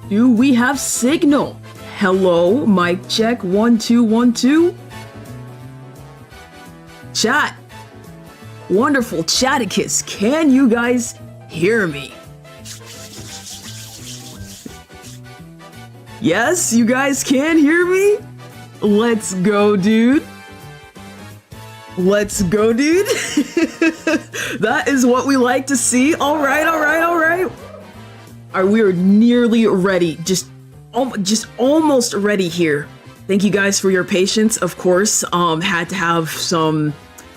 Do we have signal? Hello, mic check, 1 2 1 2. Chat. Wonderful Chaticus, can you guys hear me? Yes, you guys can hear me? Let's go, dude. Let's go, dude. That is what we like to see. All right, all right, all right. All right, we are nearly ready. Just almost ready here. Thank you guys for your patience. Of course, had to have some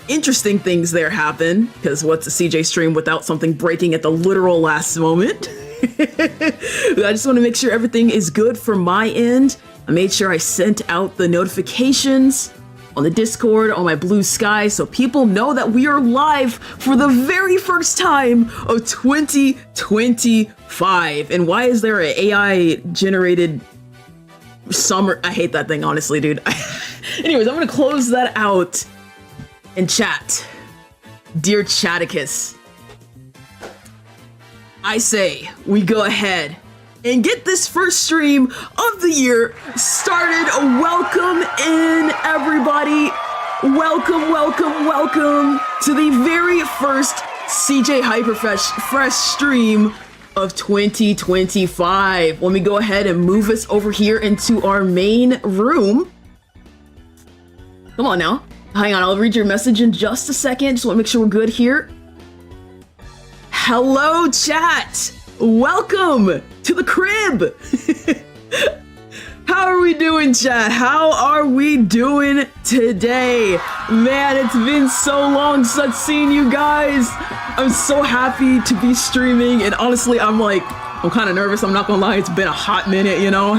interesting things there happen, because what's a CJ stream without something breaking at the literal last moment? I just want to make sure everything is good from my end. I made sure I sent out the notifications on the Discord, on my Blue Sky, so people know that we are live for the very first time of 2025. And why is there an AI generated summer? I hate that thing, honestly, dude. Anyways, I'm gonna close that out and chat. Dear Chaticus, I say we go ahead and get this first stream of the year started. Welcome in, everybody. Welcome, welcome, welcome to the very first CJ Hyperfresh stream of 2025. Let me go ahead and move us over here into our main room. Come on now. Hang on, I'll read your message in just a second. Just want to make sure we're good here. Hello, chat. Welcome to the crib. How are we doing, chat? How are we doing today? Man, it's been so long since I've seen you guys. I'm so happy to be streaming, and honestly, I'm kind of nervous. I'm not gonna lie, it's been a hot minute, you know.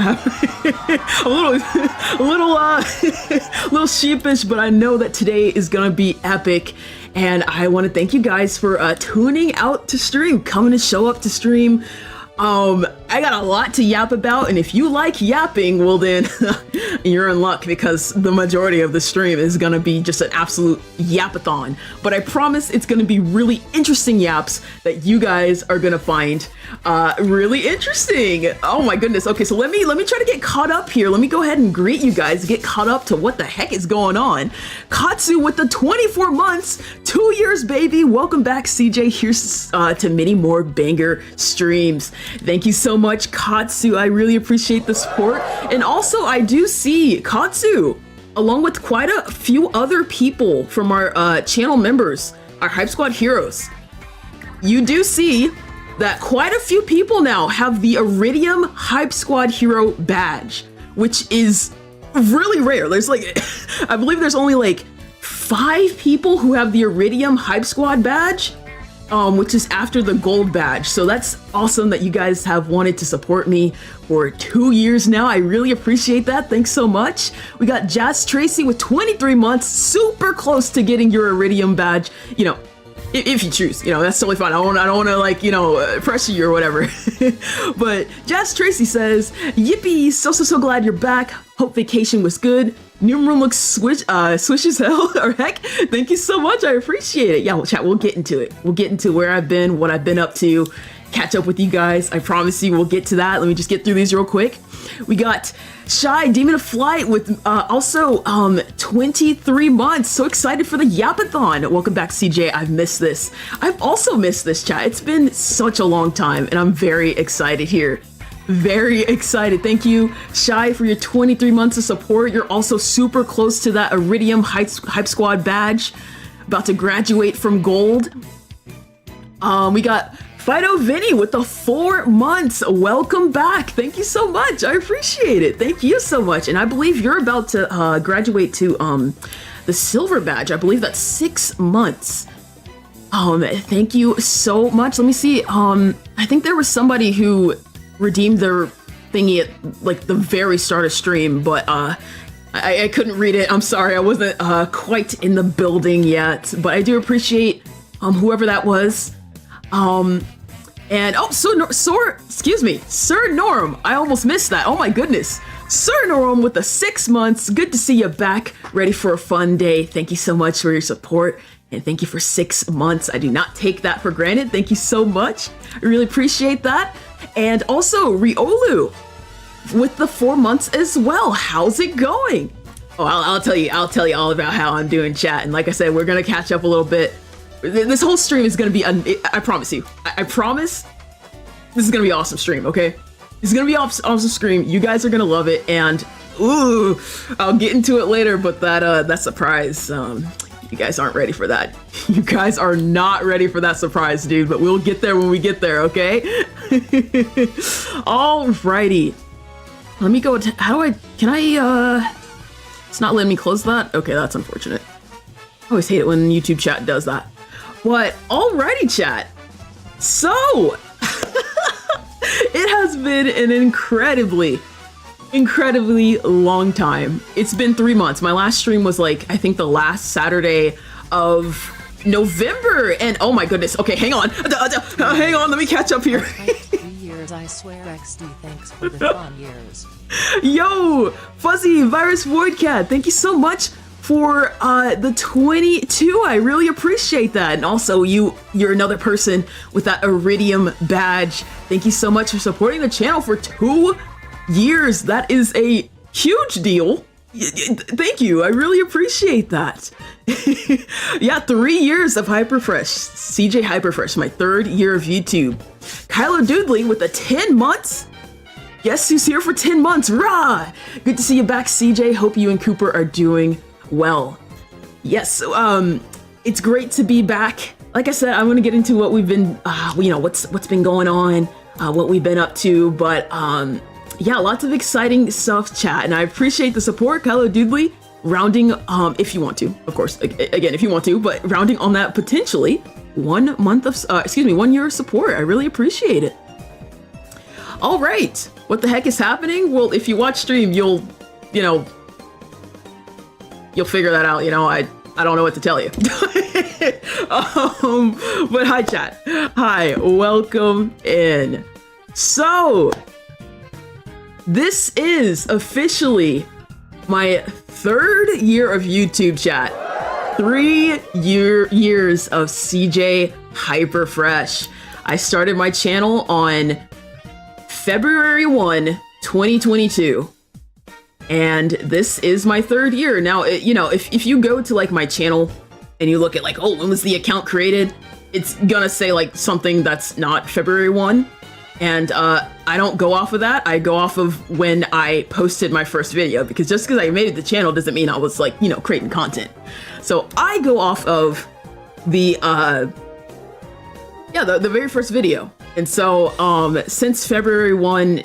a little sheepish, but I know that today is gonna be epic. And I want to thank you guys for tuning out to stream, coming to show up to stream. I got a lot to yap about, and if you like yapping, well then you're in luck, because the majority of the stream is gonna be just an absolute yapathon. But I promise it's gonna be really interesting yaps that you guys are gonna find really interesting. Oh my goodness. Okay, so let me try to get caught up here. Let me go ahead and greet you guys, get caught up to what the heck is going on. Katsu with the 24 months, 2 years, baby. Welcome back, CJ. Here's to many more banger streams. Thank you so much, Katsu. I really appreciate the support. And also, I do see Katsu, along with quite a few other people from our channel members, our Hype Squad heroes. You do see that quite a few people now have the Iridium Hype Squad hero badge, which is really rare. There's I believe there's only 5 people who have the Iridium Hype Squad badge, which is after the gold badge. So that's awesome that you guys have wanted to support me for 2 years now. I really appreciate that. Thanks so much. We got Jazz Tracy with 23 months, super close to getting your Iridium badge. You know, if you choose, you know, that's totally fine. I don't want to pressure you or whatever. But Jazz Tracy says, yippee, so glad you're back. Hope vacation was good. New room looks swish as hell, or heck. Thank you so much, I appreciate it. Yeah, well, chat, we'll get into it. We'll get into where I've been, what I've been up to, catch up with you guys. I promise you we'll get to that. Let me just get through these real quick. We got Shy Demon of Flight with also 23 months. So excited for the Yapathon. Welcome back, CJ. I've missed this. I've also missed this, chat. It's been such a long time, and I'm very excited here. Very excited. Thank you, Shy, for your 23 months of support. You're also super close to that Iridium Hype Squad badge. About to graduate from gold. We got Fido Vinny with the 4 months. Welcome back. Thank you so much. I appreciate it. Thank you so much. And I believe you're about to graduate to the silver badge. I believe that's 6 months. Thank you so much. Let me see. I think there was somebody who redeemed their thingy at the very start of stream, but I couldn't read it. I'm sorry, I wasn't quite in the building yet, but I do appreciate whoever that was. And excuse me, Sir Norm. I almost missed that. Oh my goodness. Sir Norm with the 6 months. Good to see you back, ready for a fun day. Thank you so much for your support. And thank you for 6 months. I do not take that for granted. Thank you so much. I really appreciate that. And also Riolu with the 4 months as well. How's it going? Oh, I'll tell you all about how I'm doing, chat. And like I said, we're gonna catch up a little bit. This whole stream is gonna be, I promise you, I promise this is gonna be an awesome stream, okay? This is gonna be an awesome stream. You guys are gonna love it. And ooh, I'll get into it later, but that surprise, you guys aren't ready for that. You guys are not ready for that surprise, dude, but we'll get there when we get there, okay? Alrighty. Let me go to, it's not letting me close that? Okay, that's unfortunate. I always hate it when YouTube chat does that. But alrighty, chat. So, it has been an incredibly long time. It's been 3 months. My last stream was like, I think the last Saturday of November. And oh my goodness. Okay, hang on. Hang on, let me catch up here. 3 years, I swear. XD, thanks for the fun years. Yo, Fuzzy Virus Void Cat, thank you so much for the 22. I really appreciate that. And also you're another person with that Iridium badge. Thank you so much for supporting the channel for 2 years. That is a huge deal. Thank you. I really appreciate that. Yeah, 3 years of Hyperfresh. CJ Hyperfresh, my 3rd year of YouTube. Kylo Doodley with the 10 months. Guess who's here for 10 months? Rah! Good to see you back, CJ. Hope you and Cooper are doing well. Yes, it's great to be back. Like I said, I'm gonna get into what we've been, what's been going on, what we've been up to, but yeah, lots of exciting stuff, chat, and I appreciate the support, Kylo Doodley. Rounding, if you want to, of course, again, if you want to, but rounding on that potentially 1 month of, 1 year of support. I really appreciate it. All right, what the heck is happening? Well, if you watch stream, you'll figure that out. I don't know what to tell you. But hi, chat. Hi, welcome in. So, this is officially my 3rd year of YouTube, chat. 3 years of CJ Hyperfresh. I started my channel on February 1, 2022. And this is my 3rd year. Now, if you go to like my channel and you look at like, oh, when was the account created? It's gonna say like something that's not February 1. And I don't go off of that. I go off of when I posted my first video, because just because I made it the channel doesn't mean I was like, creating content. So I go off of the very first video. And so since February 1,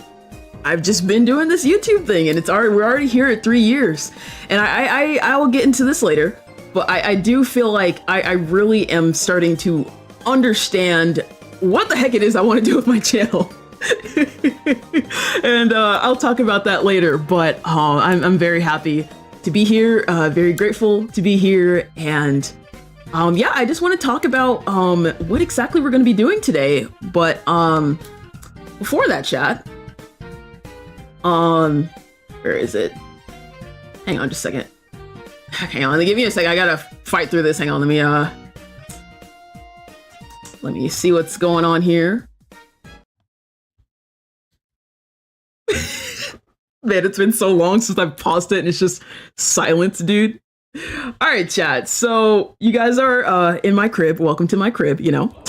I've just been doing this YouTube thing, and we're already here at 3 years. And I will get into this later, but I do feel like I really am starting to understand what the heck it is I want to do with my channel. And I'll talk about that later, but I'm very happy to be here, very grateful to be here, and yeah, I just want to talk about what exactly we're going to be doing today. But before that, chat, where is it? Hang on just a second. Hang on, give me a second. I gotta fight through this. Hang on, let me see what's going on here. Man, it's been so long since I've paused it and it's just silence, dude. All right, chat. So you guys are in my crib. Welcome to my crib, But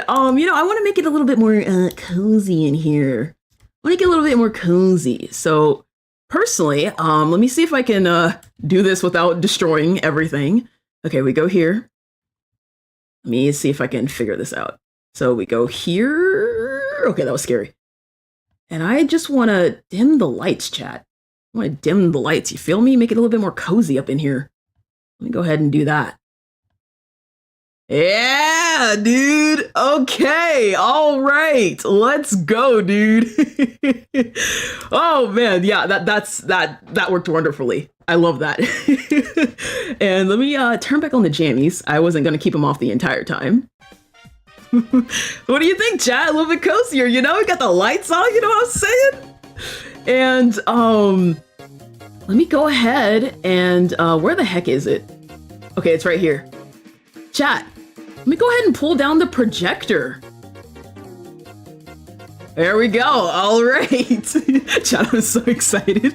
I want to make it a little bit more cozy in here. I want to get a little bit more cozy. So personally, let me see if I can do this without destroying everything. Okay, we go here. Let me see if I can figure this out. So we go here. Okay, that was scary. And I just want to dim the lights, chat. I want to dim the lights. You feel me? Make it a little bit more cozy up in here. Let me go ahead and do that. Yeah, dude. Okay. All right. Let's go, dude. Oh man, yeah. That worked wonderfully. I love that. And let me turn back on the jammies. I wasn't gonna keep them off the entire time. What do you think, chat? A little bit cozier, We got the lights on. You know what I'm saying? And let me go ahead and where the heck is it? Okay, it's right here. Chat. Let me go ahead and pull down the projector. There we go. All right. Chad, I'm so excited.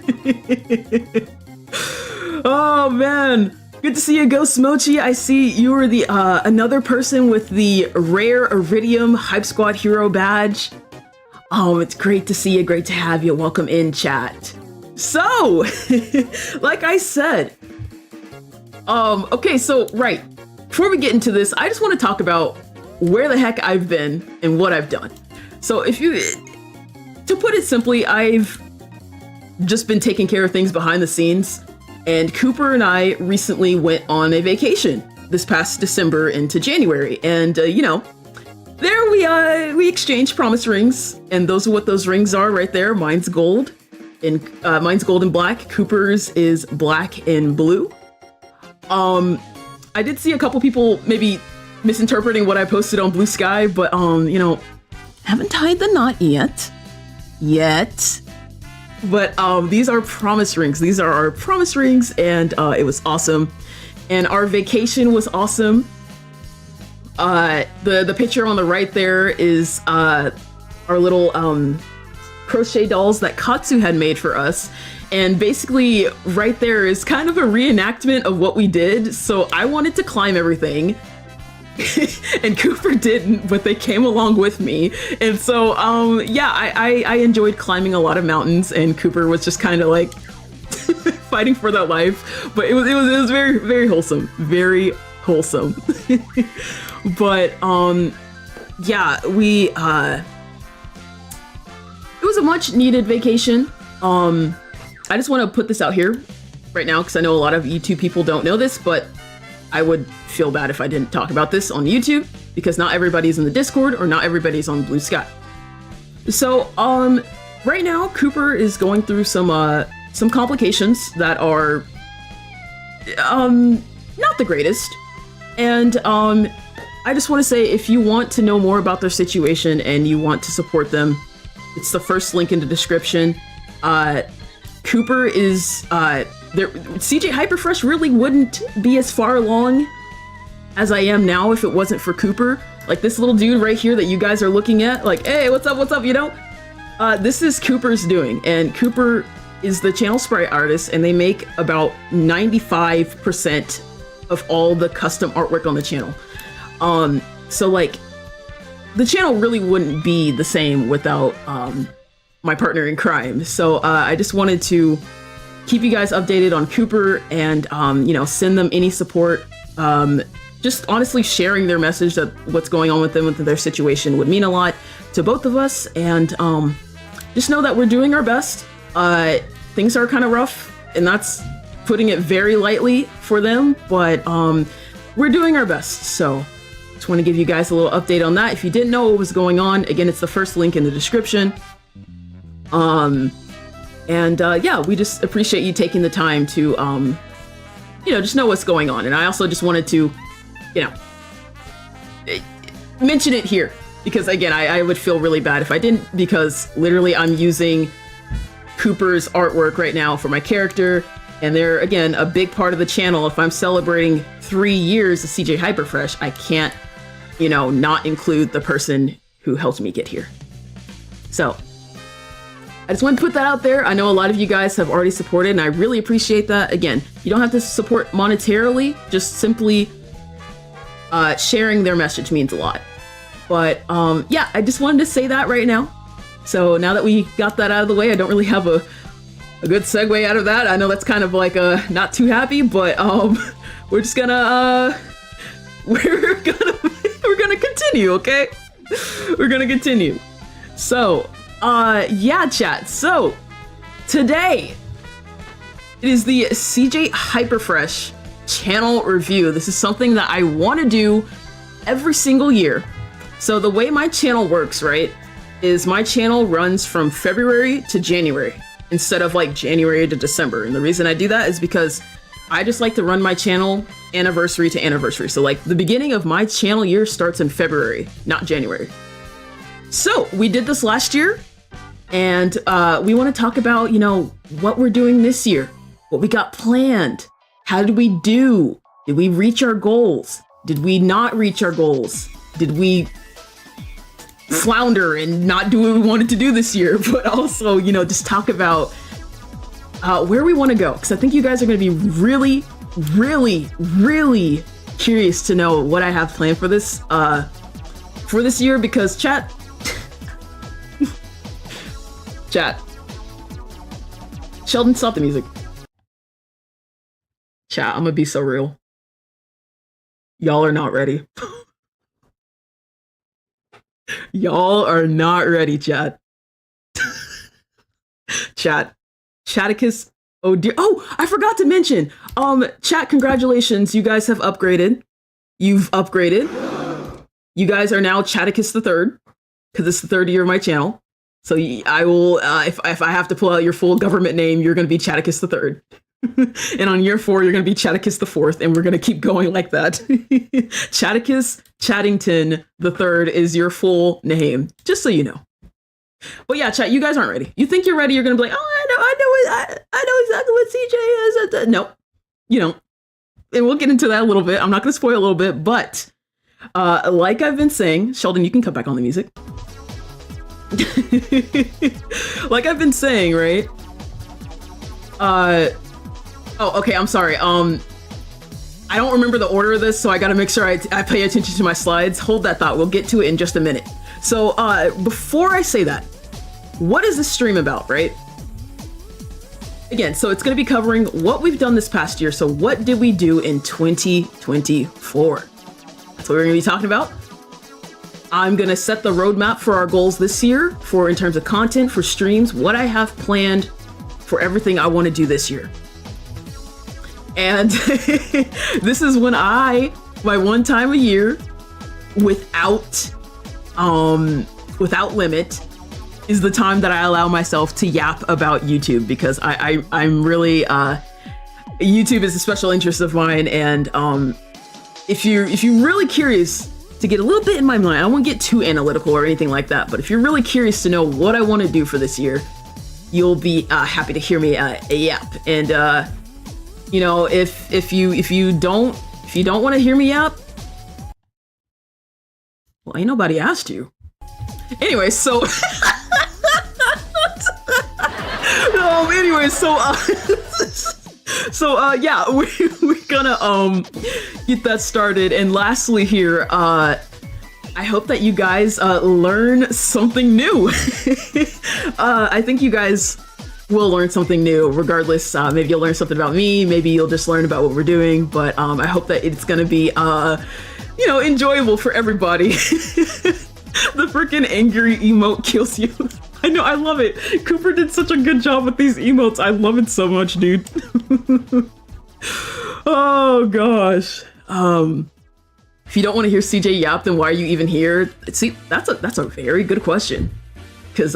Oh man. Good to see you, Ghost Mochi. I see you were the another person with the rare Iridium Hype Squad Hero badge. Oh, it's great to see you. Great to have you. Welcome in, chat. So, like I said, okay, so right before we get into this, I just want to talk about where the heck I've been and what I've done. So to put it simply, I've just been taking care of things behind the scenes, and Cooper and I recently went on a vacation this past December into January, and you know, there we exchanged promise rings, and those are what those rings are right there. Mine's gold, and mine's gold and black. Cooper's is black and blue. I did see a couple people maybe misinterpreting what I posted on Blue Sky, but you know, haven't tied the knot yet. But these are promise rings. These are our promise rings, and it was awesome. And our vacation was awesome. The picture on the right there is our little crochet dolls that Katsu had made for us. And basically right there is kind of a reenactment of what we did. So I wanted to climb everything. And Cooper didn't, but they came along with me. And so, yeah, I enjoyed climbing a lot of mountains, and Cooper was just kind of like fighting for that life. But it was very, very wholesome, very wholesome. But, yeah, it was a much needed vacation. I just want to put this out here right now, because I know a lot of YouTube people don't know this, but I would feel bad if I didn't talk about this on YouTube, because not everybody's in the Discord or not everybody's on Blue Sky. So, right now Cooper is going through some complications that are, not the greatest. And, I just want to say, if you want to know more about their situation and you want to support them, it's the first link in the description. Cooper is, CJ Hyperfresh really wouldn't be as far along as I am now if it wasn't for Cooper. Like this little dude right here that you guys are looking at, like, hey, what's up, you know? This is Cooper's doing, and Cooper is the channel sprite artist, and they make about 95% of all the custom artwork on the channel. So like, the channel really wouldn't be the same without, my partner in crime. So, I just wanted to keep you guys updated on Cooper and, you know, send them any support. Just honestly sharing their message that what's going on with them, with their situation, would mean a lot to both of us. And just know that we're doing our best. Things are kind of rough, and that's putting it very lightly for them, but we're doing our best. So just want to give you guys a little update on that. If you didn't know what was going on, again, it's the first link in the description. Yeah, we just appreciate you taking the time to, you know, just know what's going on. And I also just wanted to, you know, mention it here, because again, I would feel really bad if I didn't, because literally I'm using Cooper's artwork right now for my character, and they're, again, a big part of the channel. If I'm celebrating 3 years of CJ Hyperfresh, I can't, you know, not include the person who helped me get here. So I just want to put that out there. I know a lot of you guys have already supported, and I really appreciate that. Again, you don't have to support monetarily, just simply sharing their message means a lot. But yeah, I just wanted to say that right now. So now that we got that out of the way, I don't really have a good segue out of that. I know that's kind of like not too happy, but we're just gonna we're gonna continue, okay? We're gonna continue. So yeah, chat. So today it is the CJ Hyperfresh channel review. This is something that I want to do every single year. So the way my channel works, right, is my channel runs from February to January instead of like January to December. And the reason I do that is because I just like to run my channel anniversary to anniversary. So like the beginning of my channel year starts in February, not January. So we did this last year, and we want to talk about, you know, what we're doing this year, what we got planned. How did we do? Did we reach our goals? Did we not reach our goals? Did we flounder and not do what we wanted to do this year, but also, you know, just talk about where we want to go. Because I think you guys are going to be really, really, really curious to know what I have planned for this year. Because chat, Sheldon, stop the music. Chat, I'm gonna be so real. Y'all are not ready. Y'all are not ready, chat. Chat. Chaticus. Oh dear. Oh, I forgot to mention. Chat, congratulations. You guys have upgraded. You've upgraded. You guys are now Chaticus the Third, because it's the third year of my channel. So I will, if I have to pull out your full government name, you're going to be Chaticus the Third. And on year 4, you're going to be Chaticus the Fourth, and we're going to keep going like that. Chaticus Chattington the Third is your full name, just so you know. But yeah, chat, you guys aren't ready. You think you're ready? You're going to be like, oh, I know exactly what CJ is. No, you don't. And we'll get into that a little bit. I'm not going to spoil a little bit, but like I've been saying, Sheldon, you can cut back on the music. Like I've been saying, right? Oh, okay, I'm sorry. I don't remember the order of this, so I gotta make sure I pay attention to my slides. Hold that thought. We'll get to it in just a minute. So, before I say that, what is this stream about, right? Again, so it's gonna be covering what we've done this past year. So what did we do in 2024? That's what we're gonna be talking about. I'm gonna set the roadmap for our goals this year, for in terms of content, for streams, what I have planned for everything I want to do this year. And this is when my one time a year, without limit, is the time that I allow myself to yap about YouTube, because I'm really YouTube is a special interest of mine. And if you're really curious to get a little bit in my mind, I won't get too analytical or anything like that, but if you're really curious to know what I want to do for this year, you'll be happy to hear me yap. And you know, if you don't want to hear me yap, well, ain't nobody asked you. Anyway, so yeah, we're gonna get that started. And lastly here, I hope that you guys learn something new. I think you guys will learn something new regardless. Maybe you'll learn something about me, maybe you'll just learn about what we're doing, but I hope that it's gonna be you know, enjoyable for everybody. The freaking angry emote kills you. I know, I love it. Cooper did such a good job with these emotes. I love it so much, dude. Oh gosh. If you don't want to hear CJ yap, then why are you even here? See, that's a very good question. Because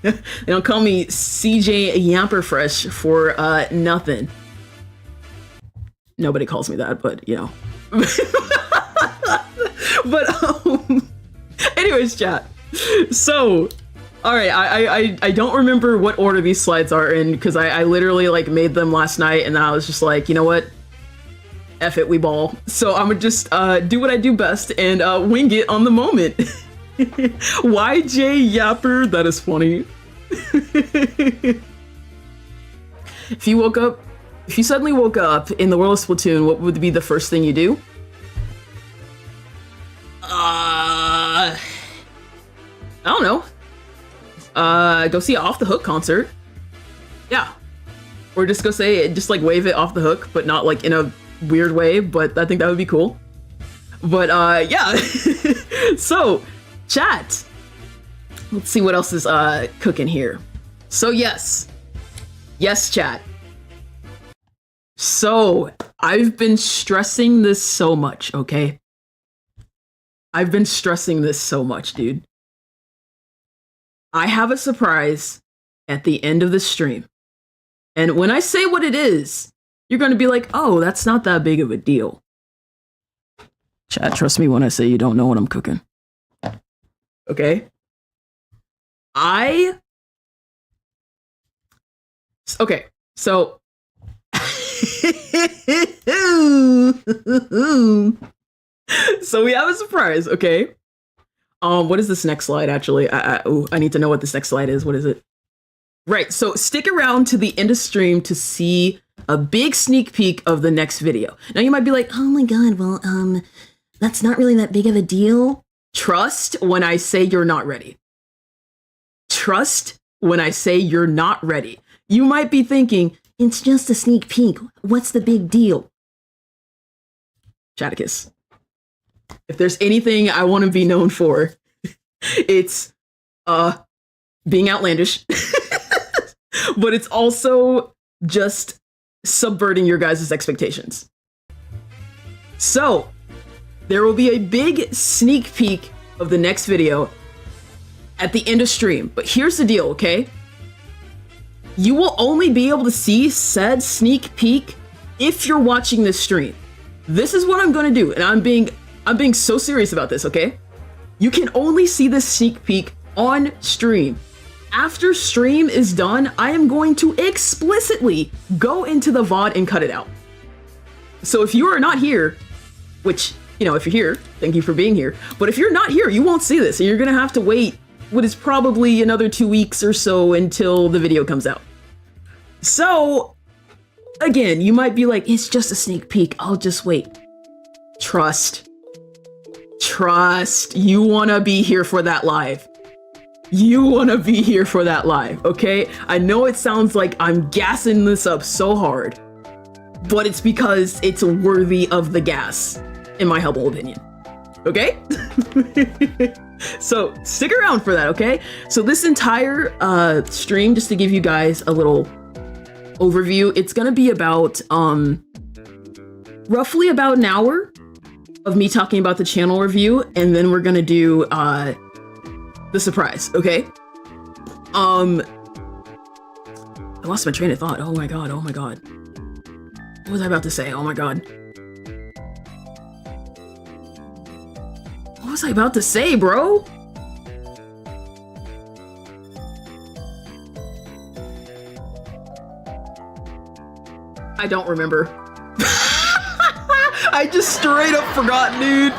they don't call me CJ Yamperfresh for nothing. Nobody calls me that, but you know. But anyways, chat. So, all right, I don't remember what order these slides are in, because I literally like made them last night, and then I was just like, you know what? F it, we ball. So I'm gonna just do what I do best and wing it on the moment. YJ Yapper, that is funny. If you suddenly woke up in the world of Splatoon, what would be the first thing you do? I don't know. Go see an Off the Hook concert. Yeah. Or just go say, just like wave it off the hook, but not like in a weird way, but I think that would be cool. But yeah. So, chat. Let's see what else is cooking here. So yes, chat. So I've been stressing this so much, okay? I've been stressing this so much, dude. I have a surprise at the end of the stream. And when I say what it is, you're going to be like, oh, that's not that big of a deal. Chat, trust me when I say you don't know what I'm cooking. Okay? Okay, so... So we have a surprise, okay? What is this next slide, actually? I need to know what this next slide is. What is it? Right, so stick around to the end of stream to see a big sneak peek of the next video. Now you might be like, oh my god, well, that's not really that big of a deal. Trust when I say you're not ready. Trust when I say you're not ready. You might be thinking, it's just a sneak peek. What's the big deal? Chaticus. If there's anything I want to be known for, it's being outlandish. But it's also just subverting your guys' expectations. So, there will be a big sneak peek of the next video at the end of stream. But here's the deal, okay? You will only be able to see said sneak peek if you're watching this stream. This is what I'm gonna do, and I'm being so serious about this, okay? You can only see this sneak peek on stream. After stream is done, I am going to explicitly go into the VOD and cut it out. So if you are not here, which, you know, if you're here, thank you for being here. But if you're not here, you won't see this, and you're gonna have to wait what is probably another 2 weeks or so until the video comes out. So, again, you might be like, it's just a sneak peek, I'll just wait. Trust. Trust. You wanna be here for that live. You wanna be here for that live, okay? I know it sounds like I'm gassing this up so hard, but it's because it's worthy of the gas, in my humble opinion. Okay? So stick around for that, okay? So this entire stream, just to give you guys a little overview, it's gonna be about roughly about an hour of me talking about the channel review, and then we're gonna do the surprise, okay? I lost my train of thought. Oh my god, oh my god. What was I about to say? Oh my god. What was I about to say, bro? I don't remember. I just straight up forgot, dude.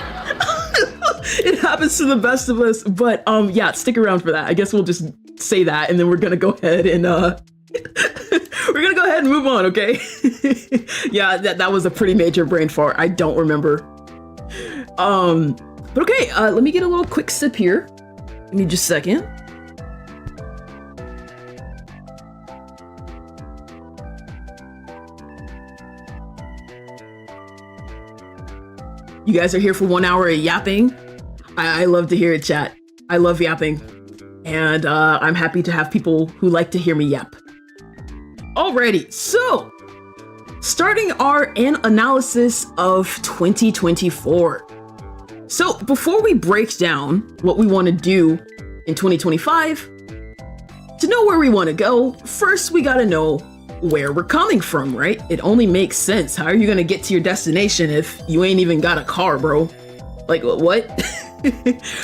It happens to the best of us, but yeah, stick around for that. I guess we'll just say that, and then we're gonna go ahead and we're gonna go ahead and move on, okay? Yeah, that was a pretty major brain fart. I don't remember. But okay, let me get a little quick sip here. Give me just a second. You guys are here for 1 hour of yapping. I love to hear it, chat. I love yapping. And I'm happy to have people who like to hear me yap. Alrighty, so starting our analysis of 2024. So before we break down what we want to do in 2025, to know where we want to go, first we gotta know where we're coming from, right? It only makes sense. How are you gonna get to your destination if you ain't even got a car, bro? Like, what?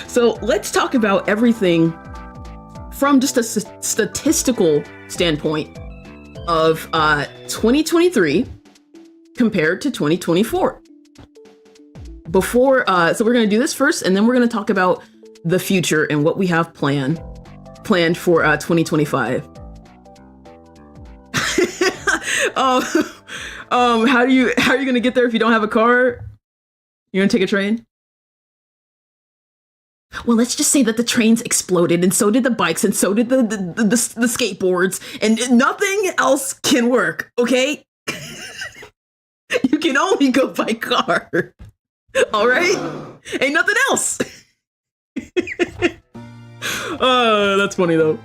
So let's talk about everything from just a statistical standpoint of 2023 compared to 2024. So we're gonna do this first, and then we're gonna talk about the future and what we have planned for 2025. How are you gonna get there if you don't have a car? You're gonna take a train? Well, let's just say that the trains exploded, and so did the bikes, and so did the skateboards, and nothing else can work, okay? You can only go by car. All right? Ain't nothing else. That's funny though.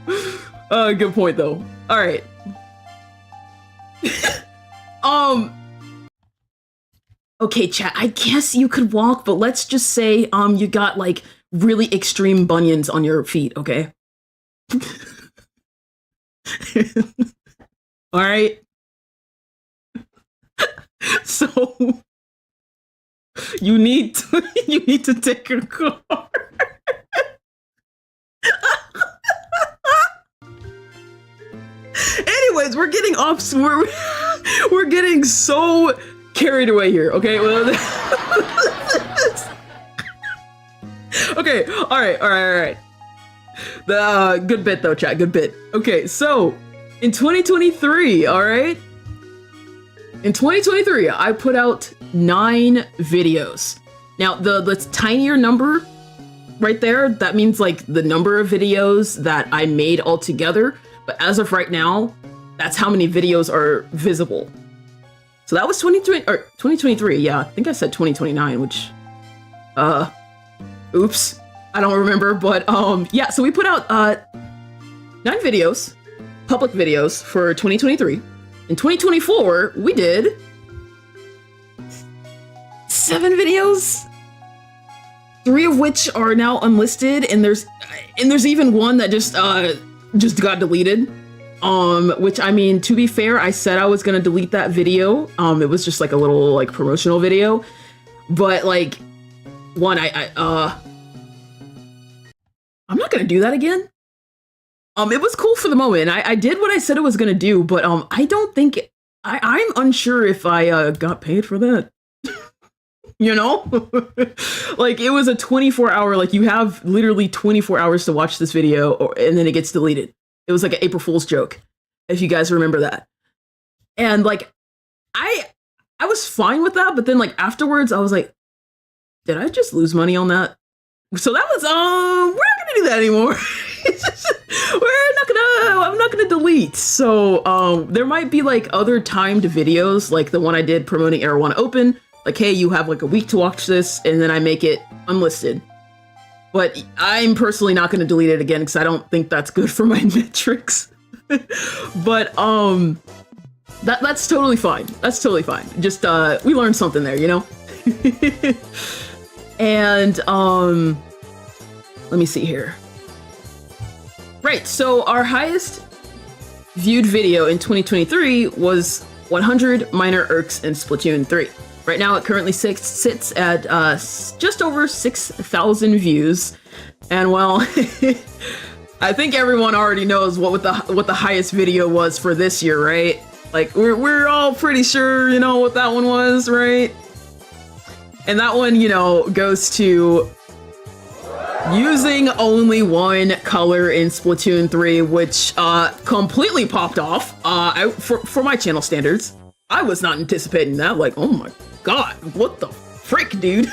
Good point though. All right. Okay, chat, I guess you could walk, but let's just say you got like really extreme bunions on your feet, okay? All right. So you need to take a car. Anyways, we're getting off. We're getting so carried away here. Okay. Well, okay. Okay, all right. The good bit though, chat. Good bit. Okay, so in 2023, all right. In 2023, I put out 9 videos. Now, the tinier number right there, that means like the number of videos that I made altogether. But as of right now, that's how many videos are visible. So that was 2023. Yeah, I think I said 2029, which, oops, I don't remember. But yeah, so we put out 9 videos, public videos for 2023. In 2024, we did 7 videos, 3 of which are now unlisted, and there's even one that just got deleted. Which, I mean, to be fair, I said I was gonna delete that video. It was just like a little like promotional video, but like, one, I'm not gonna do that again. It was cool for the moment. I did what I said I was gonna do, but I don't think I'm unsure if I got paid for that. You know, like it was a 24-hour. Like you have literally 24 hours to watch this video, and then it gets deleted. It was like an April Fool's joke, if you guys remember that. And like, I was fine with that, but then like afterwards, I was like, did I just lose money on that? So that was we're not gonna do that anymore. I'm not gonna delete. So there might be like other timed videos, like the one I did promoting Erewhon Open. Like, hey, you have like a week to watch this, and then I make it unlisted. But I'm personally not gonna delete it again because I don't think that's good for my metrics. But that's totally fine. That's totally fine. Just we learned something there, you know? And let me see here. Right, so our highest viewed video in 2023 was 100 Minor Irks in Splatoon 3. Right now it currently sits at just over 6,000 views. And well, I think everyone already knows what the highest video was for this year, right? Like we're all pretty sure, you know, what that one was, right? And that one, you know, goes to using only one color in Splatoon 3, which completely popped off for my channel standards. I was not anticipating that. Like, oh my god, what the frick, dude?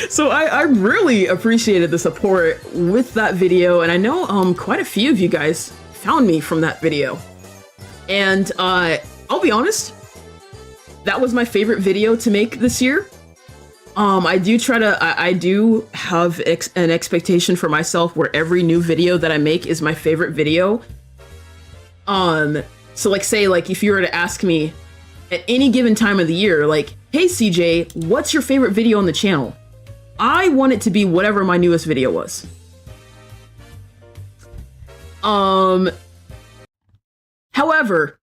So I really appreciated the support with that video, and I know quite a few of you guys found me from that video. And I'll be honest, that was my favorite video to make this year. I do have an expectation for myself where every new video that I make is my favorite video. So like, say, like, if you were to ask me at any given time of the year, like, hey CJ, what's your favorite video on the channel? I want it to be whatever my newest video was. However,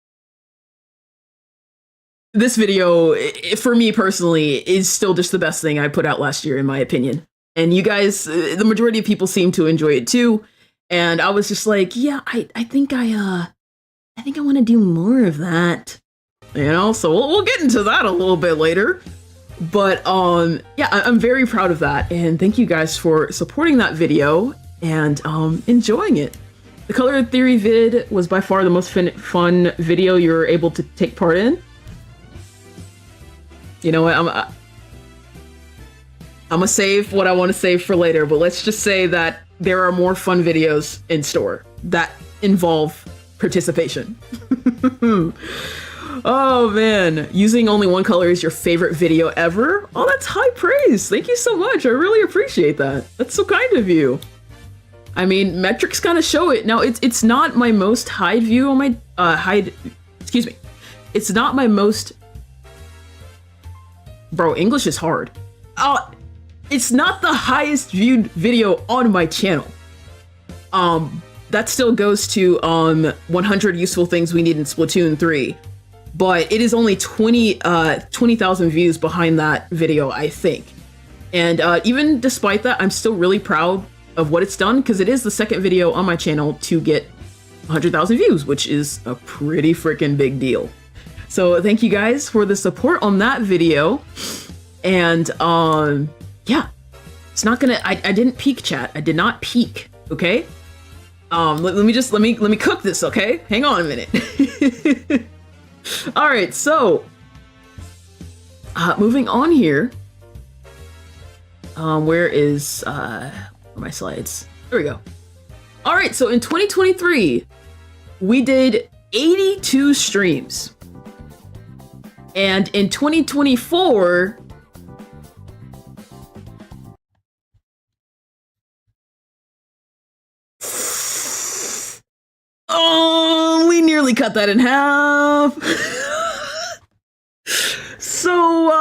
this video, for me personally, is still just the best thing I put out last year, in my opinion. And you guys, the majority of people seem to enjoy it too. And I was just like, yeah, I think I want to do more of that. You know, so we'll get into that a little bit later. But yeah, I'm very proud of that, and thank you guys for supporting that video and enjoying it. The Color Theory vid was by far the most fun video you were able to take part in. You know what, I'm gonna save what I want to save for later, but let's just say that there are more fun videos in store that involve participation. Oh man, using only one color is your favorite video ever? Oh, that's high praise. Thank you so much. I really appreciate that. That's so kind of you. I mean, metrics kind of show it. Now, it's not my most high view on my excuse me. It's not my most. Bro, English is hard. It's not the highest viewed video on my channel. That still goes to 100 useful things we need in Splatoon 3. But it is only 20,000 views behind that video, I think. And even despite that, I'm still really proud of what it's done, because it is the second video on my channel to get 100,000 views, which is a pretty freaking big deal. So thank you guys for the support on that video. And yeah, It's not gonna. I didn't peek, chat. I did not peek. Okay. Let me cook this. Okay. Hang on a minute. All right. So, moving on here. Where is my slides? There we go. All right. So in 2023, we did 82 streams, and in 2024. Oh, we nearly cut that in half. So,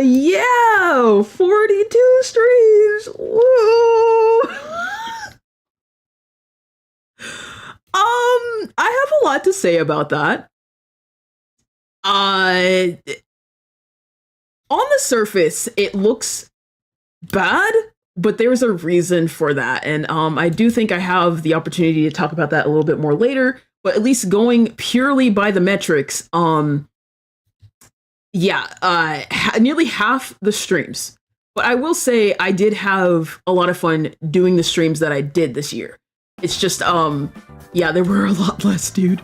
yeah, 42 streams. Woo. I have a lot to say about that. On the surface, it looks bad, but there's a reason for that. And I do think I have the opportunity to talk about that a little bit more later, but at least going purely by the metrics, nearly half the streams. But I will say I did have a lot of fun doing the streams that I did this year. It's just, there were a lot less, dude.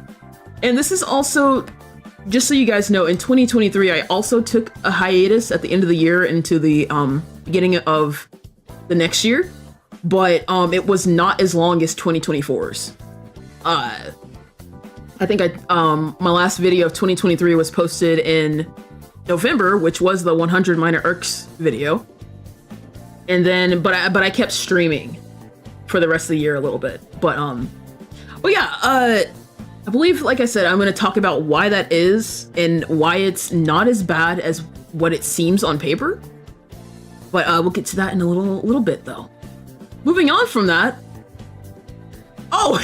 And this is also, just so you guys know, in 2023, I also took a hiatus at the end of the year into the beginning of the next year, but it was not as long as 2024's. I think my last video of 2023 was posted in November, which was the 100 Minor Irks video, and then but I kept streaming for the rest of the year a little bit. But I believe, like I said, I'm going to talk about why that is and why it's not as bad as what it seems on paper. But we'll get to that in a little bit, though. Moving on from that. Oh,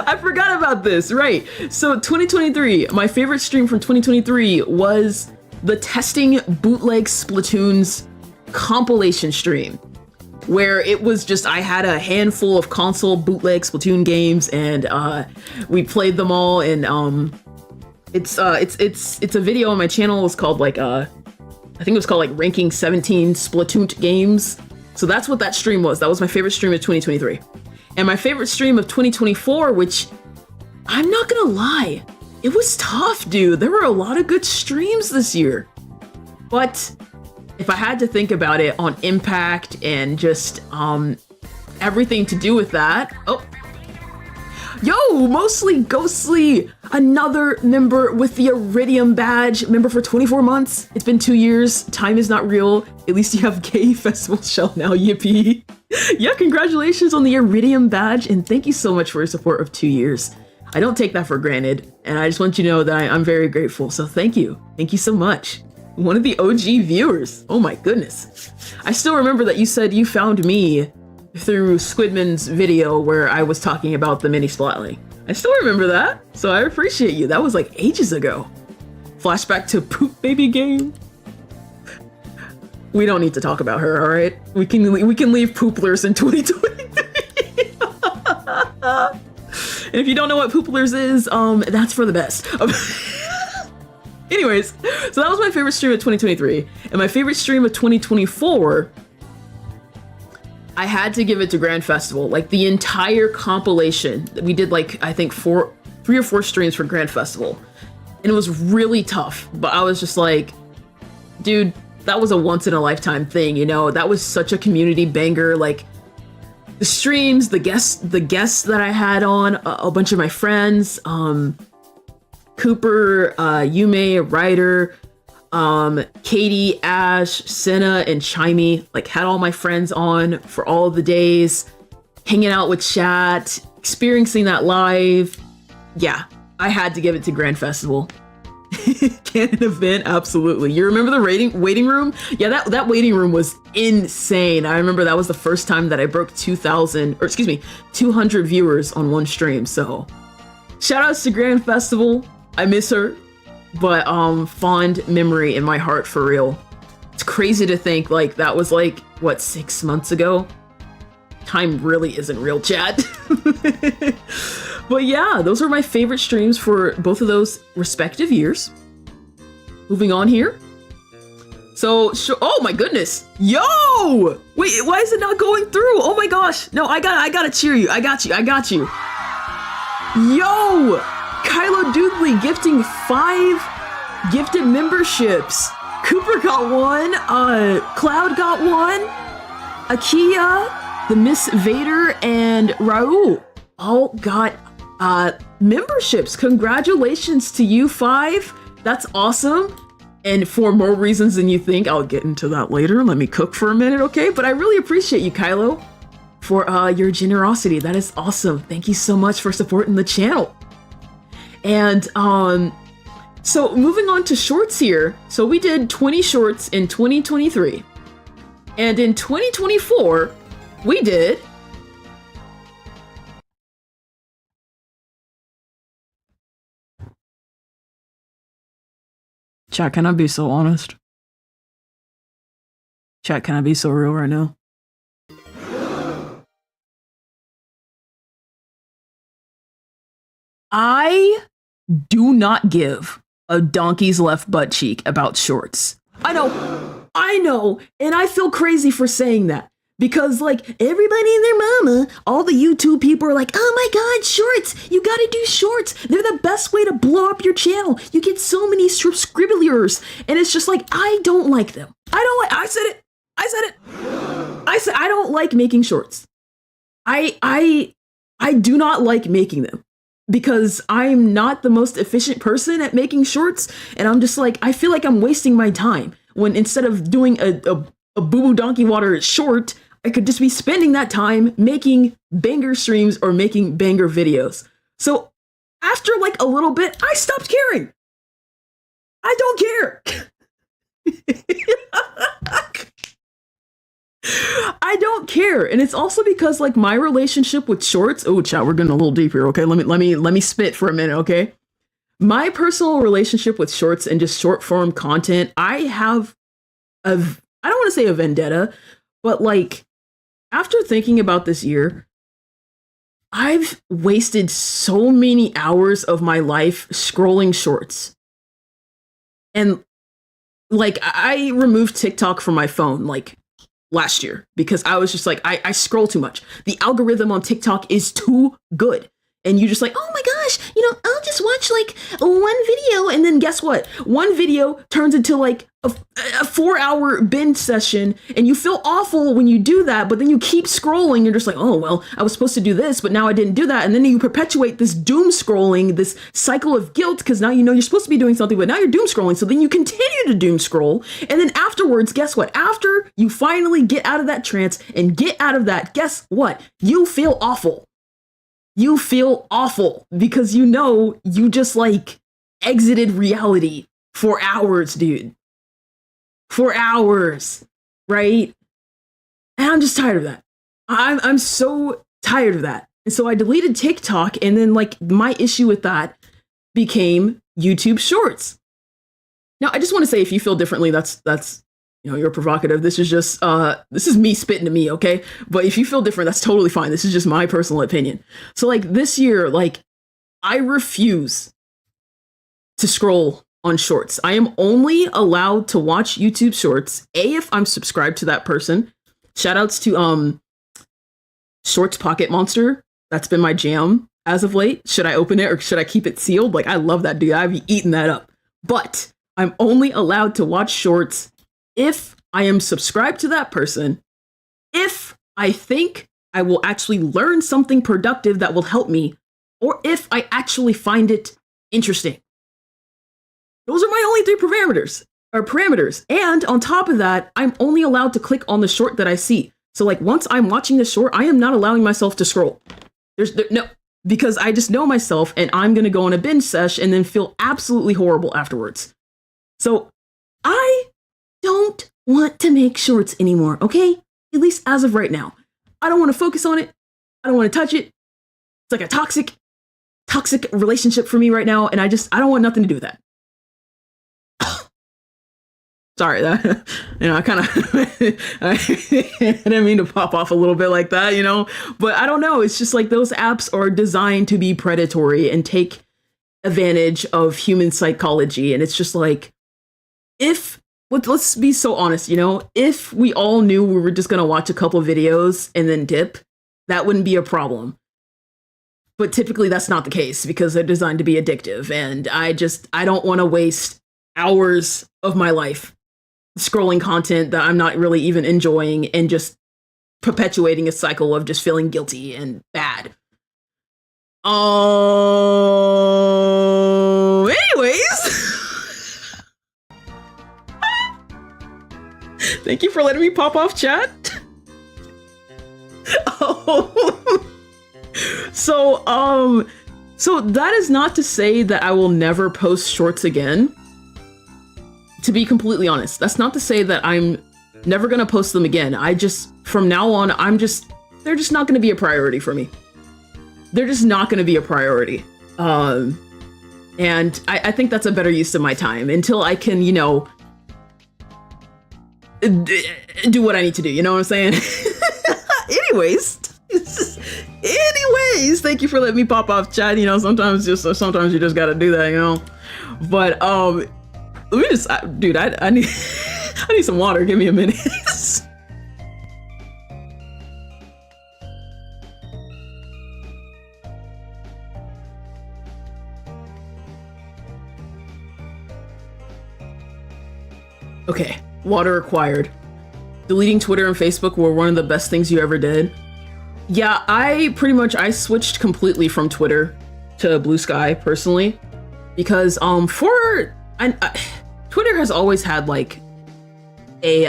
I forgot about this. Right. So 2023, my favorite stream from 2023 was the testing bootleg Splatoon's compilation stream, where it was just, I had a handful of console bootleg Splatoon games, and we played them all. And it's a video on my channel. It's called I think it was called Ranking 17 Splatoon Games. So that's what that stream was. That was my favorite stream of 2023. And my favorite stream of 2024, which I'm not gonna lie, it was tough, dude. There were a lot of good streams this year. But if I had to think about it on impact and just everything to do with that, yo, Mostly Ghostly, another member with the Iridium badge, member for 24 months. It's been 2 years. Time is not real. At least you have Gay Festival Shell now, yippee. Yeah, congratulations on the Iridium badge, and thank you so much for your support of 2 years. I don't take that for granted, and I just want you to know that I'm very grateful, so thank you. Thank you so much. One of the OG viewers. Oh my goodness. I still remember that you said you found me through Squidman's video where I was talking about the mini Splatling. I still remember that, so I appreciate you. That was like ages ago. Flashback to Poop Baby Game. We don't need to talk about her, all right? We can leave Pooplers in 2023. And if you don't know what Pooplers is, that's for the best. Anyways, so that was my favorite stream of 2023, and my favorite stream of 2024. I had to give it to Grand Festival. Like the entire compilation. We did I think 3 or 4 streams for Grand Festival. And it was really tough. But I was just like, dude, that was a once in a lifetime thing, you know? That was such a community banger. Like the streams, the guests that I had on, a bunch of my friends, Cooper, Yume, Ryder, Katie, Ash, Senna, and Chimey, had all my friends on for all of the days, hanging out with chat, experiencing that live. Yeah, I had to give it to Grand Festival. Canon event, absolutely. You remember the waiting room? Yeah, that waiting room was insane. I remember that was the first time that I broke 200 viewers on one stream. So shout outs to Grand Festival. I miss her, but fond memory in my heart, for real. It's crazy to think that was what, 6 months ago? Time really isn't real, chat. But yeah, those were my favorite streams for both of those respective years. Moving on here. So, oh my goodness. Yo! Wait, why is it not going through? Oh my gosh. No, I gotta cheer you. I got you. Yo! Kylo Doodley gifting 5 gifted memberships. Cooper got one, Cloud got one, Akia, the Miss Vader, and Raul all got memberships. Congratulations to you 5. That's awesome. And for more reasons than you think, I'll get into that later. Let me cook for a minute, okay? But I really appreciate you, Kylo, for your generosity. That is awesome. Thank you so much for supporting the channel. And so moving on to shorts here. So we did 20 shorts in 2023. And in 2024, we did Chat, can I be so honest? Chat, can I be so real right now? I do not give a donkey's left butt cheek about shorts. I know, and I feel crazy for saying that. Because, like, everybody and their mama, all the YouTube people are like, oh my god, shorts! You gotta do shorts! They're the best way to blow up your channel! You get so many subscribers! And it's just like, I don't like them. I said I don't like making shorts. I do not like making them. Because I'm not the most efficient person at making shorts, and I'm just like, I feel like I'm wasting my time. When instead of doing a boo-boo donkey water short, I could just be spending that time making banger streams or making banger videos. So after like a little bit, I stopped caring. I don't care. I don't care. And it's also because like my relationship with shorts, oh chat, we're getting a little deep here, okay? Let me spit for a minute, okay? My personal relationship with shorts and just short form content, I have I don't want to say a vendetta, but like after thinking about this year, I've wasted so many hours of my life scrolling shorts. And like I removed TikTok from my phone like last year because I was just like, I scroll too much. The algorithm on TikTok is too good. And you just like, oh my gosh, I'll just watch like one video. And then guess what? One video turns into like a 4-hour binge session. And you feel awful when you do that. But then you keep scrolling. You're just like, oh, well, I was supposed to do this, but now I didn't do that. And then you perpetuate this doom scrolling, this cycle of guilt, because now you're supposed to be doing something, but now you're doom scrolling. So then you continue to doom scroll. And then afterwards, guess what? After you finally get out of that trance and get out of that, guess what? You feel awful. You feel awful because you just like exited reality for hours, dude. For hours, right? And I'm just tired of that. I'm so tired of that. And so I deleted TikTok, and then like my issue with that became YouTube Shorts. Now, I just want to say, if you feel differently, that's you're provocative. This is just this is me spitting to me, okay? But if you feel different, that's totally fine. This is just my personal opinion. So like this year, like I refuse to scroll on shorts. I am only allowed to watch YouTube Shorts if I'm subscribed to that person. Shout outs to Shorts Pocket Monster. That's been my jam as of late. Should I open it or should I keep it sealed? Like I love that dude. I'd be eating that up. But I'm only allowed to watch shorts if I am subscribed to that person, if I think I will actually learn something productive that will help me, or if I actually find it interesting. Those are my only 3 parameters. And on top of that, I'm only allowed to click on the short that I see. So like once I'm watching the short, I am not allowing myself to scroll. No, because I just know myself and I'm going to go on a binge sesh and then feel absolutely horrible afterwards. So I don't want to make shorts anymore, okay? At least as of right now. I don't want to focus on it. I don't want to touch it. It's like a toxic relationship for me right now, and I don't want nothing to do with that. Sorry, that I kind of I didn't mean to pop off a little bit like that, but I don't know. It's just like those apps are designed to be predatory and take advantage of human psychology, and it's just like if let's be so honest, you know, if we all knew we were just gonna watch a couple videos and then dip, that wouldn't be a problem. But typically that's not the case because they're designed to be addictive, and I don't want to waste hours of my life scrolling content that I'm not really even enjoying and just perpetuating a cycle of just feeling guilty and bad. Anyways. Thank you for letting me pop off chat. Oh. So that is not to say that I will never post shorts again. To be completely honest, that's not to say that I'm never gonna post them again. From now on, they're just not gonna be a priority for me. They're just not gonna be a priority. And I think that's a better use of my time until I can, you know, do what I need to do, you know what I'm saying? Anyways, thank you for letting me pop off chat. You know, sometimes you just gotta do that, you know. But let me just, dude, I need I need some water. Give me a minute. Okay, water acquired. Deleting Twitter and Facebook were one of the best things you ever did. Yeah, I switched completely from Twitter to Blue Sky personally, because Twitter has always had like a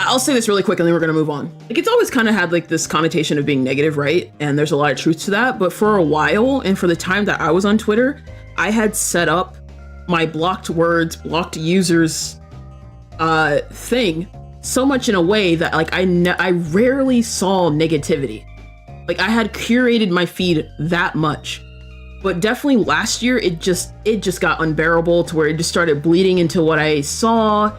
I'll say this really quick and then we're gonna move on. Like, it's always kind of had like this connotation of being negative, right? And there's a lot of truth to that. But for a while, and for the time that I was on Twitter, I had set up my blocked words, blocked users thing so much in a way that like I rarely saw negativity. Like, I had curated my feed that much. But definitely last year, it just got unbearable to where it just started bleeding into what I saw,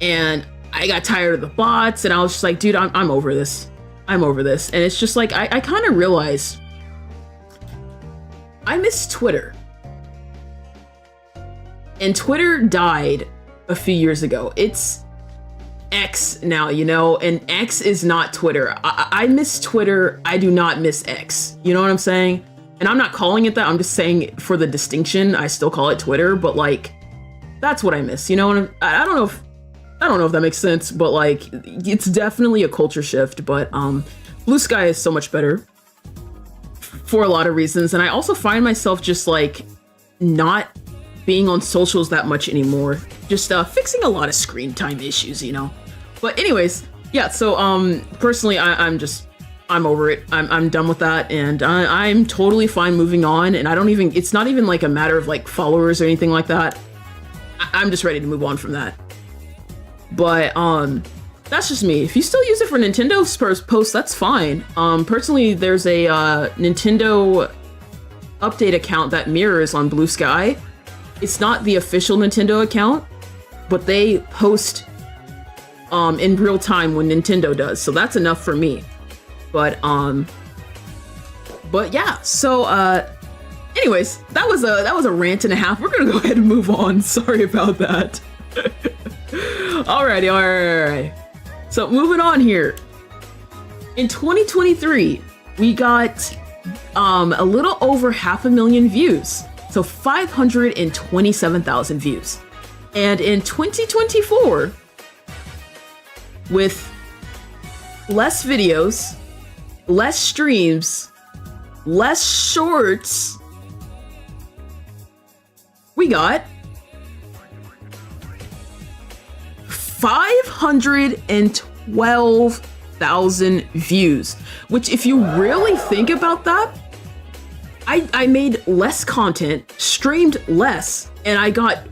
and I got tired of the bots, and I was just like, dude, I'm over this. I'm over this. And it's just like, I kind of realized I miss Twitter. And Twitter died a few years ago. It's X now, you know, and X is not Twitter. I miss Twitter. I do not miss X. You know what I'm saying? And I'm not calling it that. I'm just saying for the distinction, I still call it Twitter, but like, that's what I miss, you know? And I don't know if that makes sense, but like, it's definitely a culture shift. But Blue Sky is so much better for a lot of reasons. And I also find myself just like not being on socials that much anymore, just fixing a lot of screen time issues, you know? But anyways, yeah, so personally, I'm over it. I'm done with that, and I'm totally fine moving on. And it's not even like a matter of like followers or anything like that. I'm just ready to move on from that. But that's just me. If you still use it for Nintendo posts, that's fine. Personally, there's a Nintendo update account that mirrors on Blue Sky. It's not the official Nintendo account, but they post in real time when Nintendo does, so that's enough for me. But yeah, so anyways, that was a rant and a half. We're gonna go ahead and move on. Sorry about that. Alrighty. So moving on here. In 2023, we got a little over 500,000 views. So 527,000 views. And in 2024, with less videos, less streams, less shorts, we got 512,000 views, which, if you really think about that, I made less content, streamed less, and I got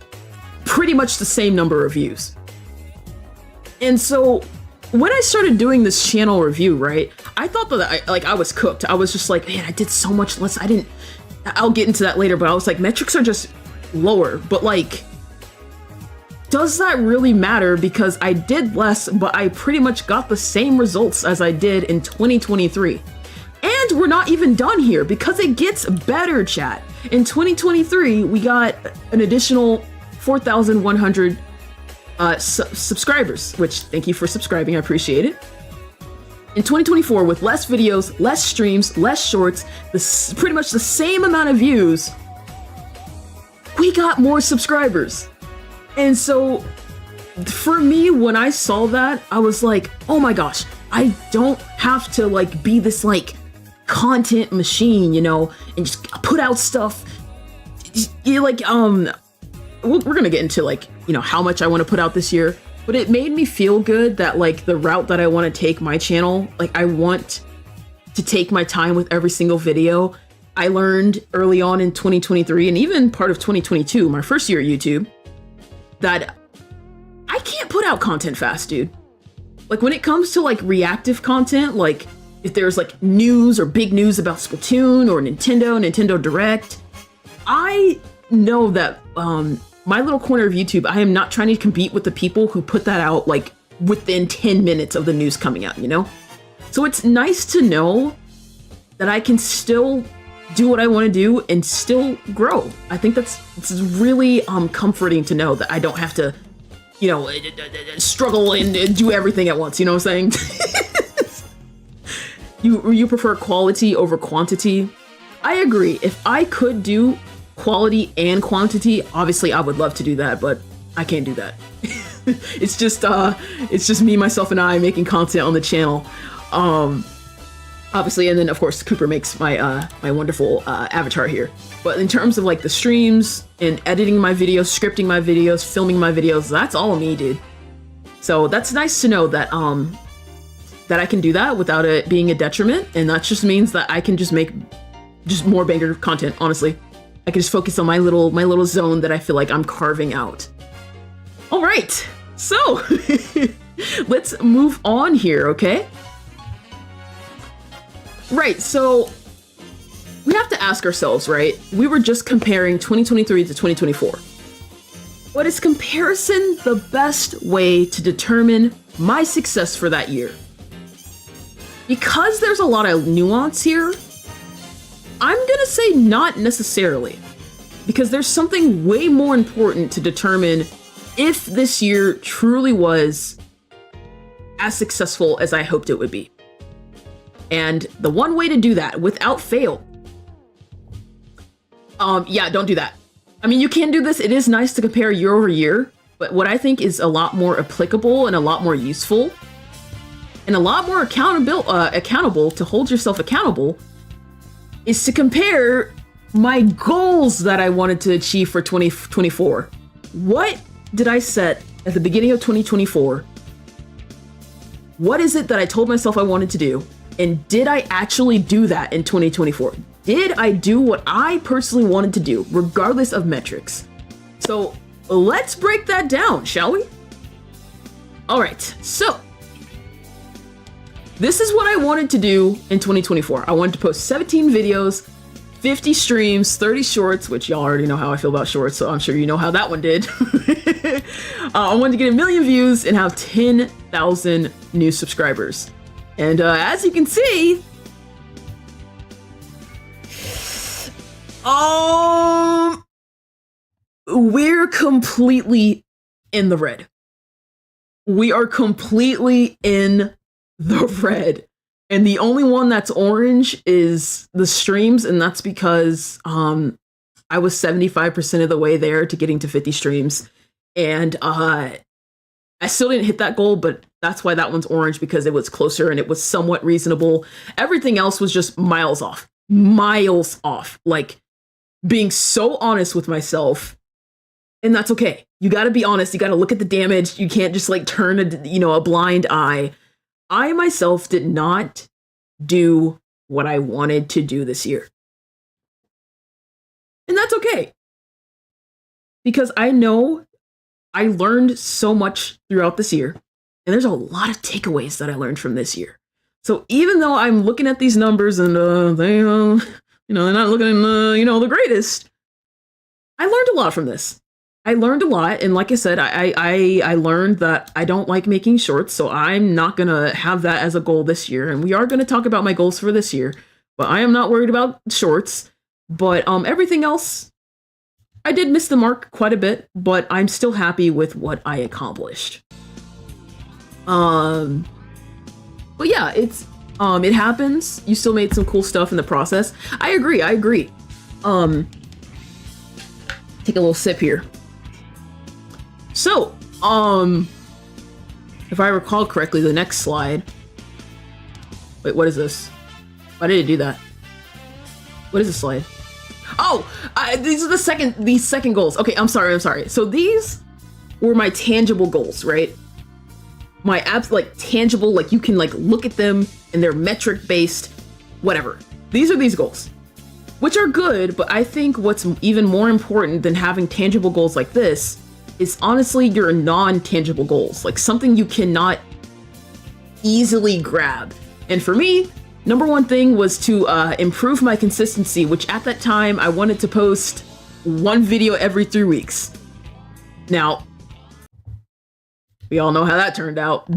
pretty much the same number of views. And so when I started doing this channel review, right, I thought that I was cooked. I was just like, man, I did so much less. I'll get into that later, but I was like, metrics are just lower. But like, does that really matter? Because I did less, but I pretty much got the same results as I did in 2023. And we're not even done here, because it gets better, chat. In 2023, we got an additional 4,100 subscribers, which thank you for subscribing. I appreciate it. In 2024, with less videos, less streams, less shorts, pretty much the same amount of views, we got more subscribers. And so for me, when I saw that, I was like, oh my gosh, I don't have to like be this like content machine, you know, and just put out stuff. Like, we're gonna get into like, you know, how much I want to put out this year, but it made me feel good that like the route that I want to take my channel, like I want to take my time with every single video. I learned early on in 2023 and even part of 2022, my first year at YouTube, that I can't put out content fast, dude. Like when it comes to like reactive content, like if there's like news or big news about Splatoon or Nintendo Direct, I know that my little corner of YouTube, I am not trying to compete with the people who put that out like within 10 minutes of the news coming out, you know? So it's nice to know that I can still do what I want to do and still grow. I think it's really comforting to know that I don't have to, you know, struggle and do everything at once, you know what I'm saying? You prefer quality over quantity? I agree. If I could do quality and quantity, obviously I would love to do that, but I can't do that. It's just me, myself, and I making content on the channel. Obviously, and then of course Cooper makes my my wonderful avatar here. But in terms of like the streams and editing my videos, scripting my videos, filming my videos, that's all me, dude. So that's nice to know that that I can do that without it being a detriment, and that just means that I can just make just more banger content, honestly. I can just focus on my little zone that I feel like I'm carving out. All right, so let's move on here, okay? Right, so we have to ask ourselves, right? We were just comparing 2023 to 2024. But is comparison the best way to determine my success for that year? Because there's a lot of nuance here, I'm gonna say not necessarily, because there's something way more important to determine if this year truly was as successful as I hoped it would be. And the one way to do that without fail, yeah, don't do that. I mean, you can do this. It is nice to compare year over year, but what I think is a lot more applicable and a lot more useful and a lot more accountable to hold yourself accountable is to compare my goals that I wanted to achieve for 2024. What did I set at the beginning of 2024? What is it that I told myself I wanted to do? And did I actually do that in 2024? Did I do what I personally wanted to do, regardless of metrics? So let's break that down, shall we? All right, so this is what I wanted to do in 2024. I wanted to post 17 videos, 50 streams, 30 shorts, which y'all already know how I feel about shorts, so I'm sure you know how that one did. I wanted to get 1 million views and have 10,000 new subscribers. And as you can see, we're completely in the red. We are completely in the red. And the only one that's orange is the streams, and that's because I was 75% of the way there to getting to 50 streams. And I still didn't hit that goal, but that's why that one's orange, because it was closer and it was somewhat reasonable. Everything else was just miles off. Like being so honest with myself. And that's okay. You got to be honest. You got to look at the damage. You can't just like turn a blind eye. I myself did not do what I wanted to do this year. And that's okay. Because I know I learned so much throughout this year. And there's a lot of takeaways that I learned from this year. So even though I'm looking at these numbers and they're not looking the greatest, I learned a lot from this. I learned a lot, and like I said, I learned that I don't like making shorts, so I'm not gonna have that as a goal this year. And we are gonna talk about my goals for this year, but I am not worried about shorts. But everything else, I did miss the mark quite a bit, but I'm still happy with what I accomplished. But yeah, it happens. You still made some cool stuff in the process. I agree. Take a little sip here. So, if I recall correctly, the next slide. Wait, what is this? Why did it do that? What is this slide? Oh, these are the second goals. Okay, I'm sorry. So these were my tangible goals, right? My tangible, like you can like look at them and they're metric based, whatever. These are these goals, which are good, but I think what's even more important than having tangible goals like this is honestly your non-tangible goals, like something you cannot easily grab. And for me, number one thing was to improve my consistency, which at that time I wanted to post one video every 3 weeks. Now, we all know how that turned out.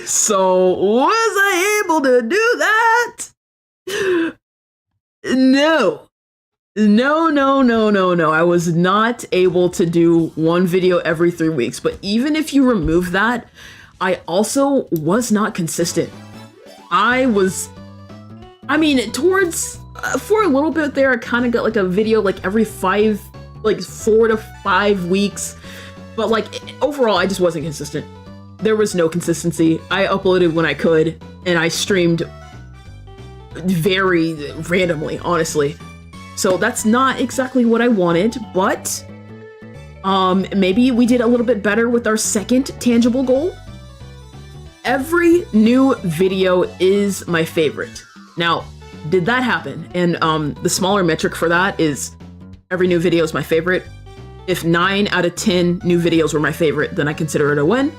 So was I able to do that? No. I was not able to do one video every 3 weeks. But even if you remove that, I also was not consistent. Towards for a little bit there, I kind of got like a video like every 4 to 5 weeks. But like overall, I just wasn't consistent. There was no consistency. I uploaded when I could, and I streamed very randomly, honestly. So that's not exactly what I wanted, but maybe we did a little bit better with our second tangible goal. Every new video is my favorite. Now, did that happen? And the smaller metric for that is every new video is my favorite. If 9 out of 10 new videos were my favorite, then I consider it a win.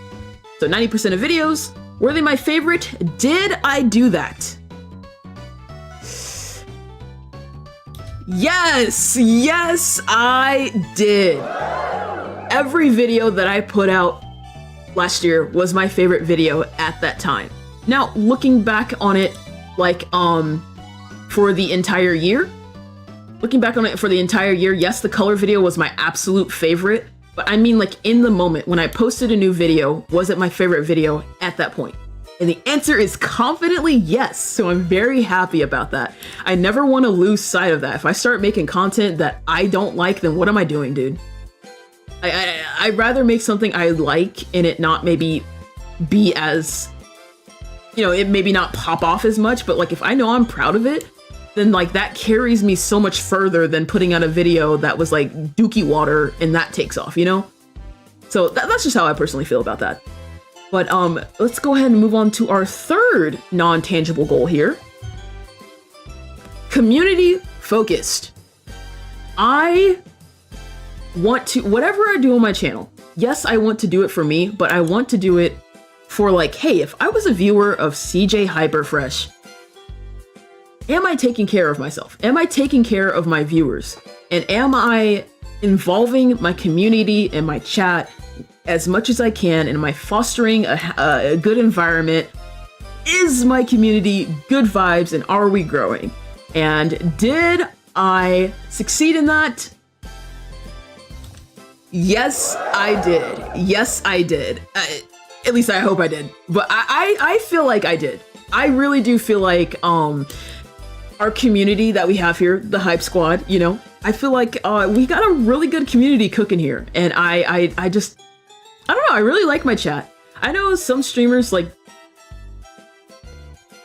So 90% of videos, were they my favorite? Did I do that? Yes, I did. Every video that I put out last year was my favorite video at that time. Now, looking back on it, for the entire year, yes, the color video was my absolute favorite, but I mean like in the moment when I posted a new video, was it my favorite video at that point? And the answer is confidently yes, so I'm very happy about that. I never want to lose sight of that. If I start making content that I don't like, then what am I doing, dude? I'd rather make something I like and it not maybe be as, it maybe not pop off as much, but like if I know I'm proud of it, then like that carries me so much further than putting out a video that was like dookie water and that takes off, So that's just how I personally feel about that. But let's go ahead and move on to our third non-tangible goal here. Community focused. I want to, whatever I do on my channel, yes, I want to do it for me, but I want to do it for like, hey, if I was a viewer of CJ Hyperfresh, am I taking care of myself? Am I taking care of my viewers? And am I involving my community and my chat as much as I can? And am I fostering a good environment? Is my community good vibes and are we growing? And did I succeed in that? Yes, I did. At least I hope I did. But I feel like I did. I really do feel like our community that we have here, the Hype Squad, I feel like we got a really good community cooking here. And I don't know, I really like my chat. I know some streamers like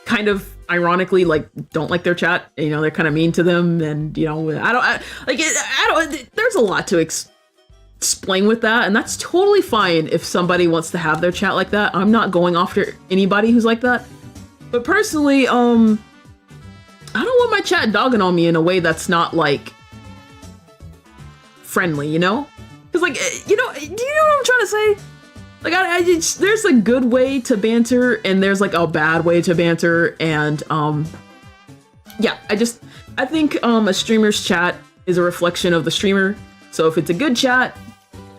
kind of ironically like don't like their chat. They're kind of mean to them, and I don't. There's a lot to explain with that, and that's totally fine if somebody wants to have their chat like that. I'm not going after anybody who's like that. But personally, I don't want my chat dogging on me in a way that's not like friendly, Because like, do you know what I'm trying to say? Like, there's a good way to banter and there's like a bad way to banter, and yeah, I think a streamer's chat is a reflection of the streamer. So if it's a good chat,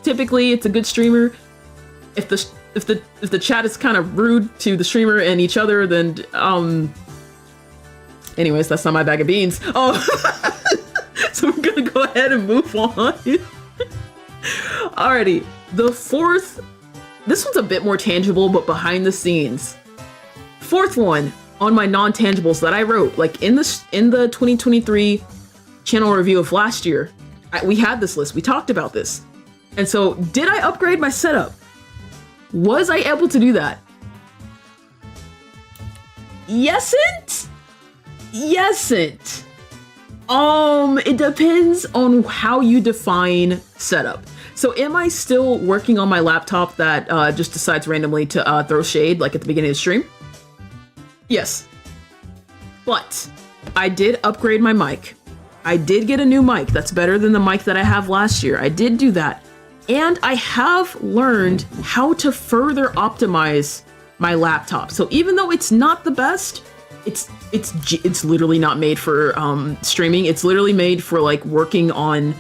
typically it's a good streamer. If the chat is kind of rude to the streamer and each other, then anyways, that's not my bag of beans. Oh, so we're gonna go ahead and move on. Alrighty, the fourth, this one's a bit more tangible, but behind the scenes. Fourth one on my non-tangibles that I wrote, like in the 2023 channel review of last year, we had this list, we talked about this. And so, did I upgrade my setup? Was I able to do that? Yesn't? Yesn't. It depends on how you define setup. So am I still working on my laptop that just decides randomly to throw shade like at the beginning of the stream? Yes. But I did upgrade my mic. I did get a new mic that's better than the mic that I have last year. I did do that. And I have learned how to further optimize my laptop. So even though it's not the best, it's literally not made for streaming. It's literally made for like working on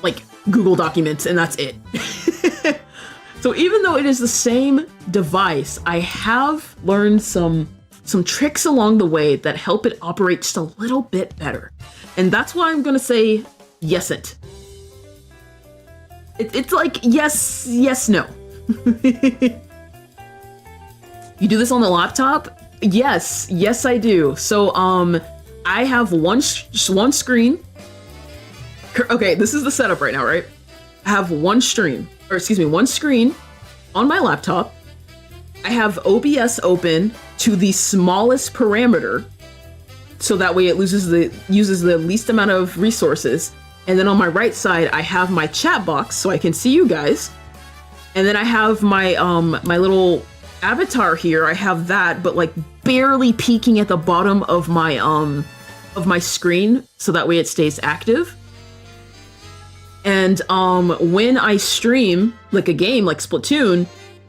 like Google Documents, and that's it. So even though it is the same device, I have learned some tricks along the way that help it operate just a little bit better. And that's why I'm gonna say yesn't. It's like yes, no. You do this on the laptop? Yes, I do. So, I have one screen. Okay, this is the setup right now, right? I have one screen on my laptop. I have OBS open to the smallest parameter, so that way it uses the least amount of resources. And then on my right side, I have my chat box so I can see you guys. And then I have my my little avatar here. I have that, but like barely peeking at the bottom of my screen, so that way it stays active. And when I stream like a game like Splatoon,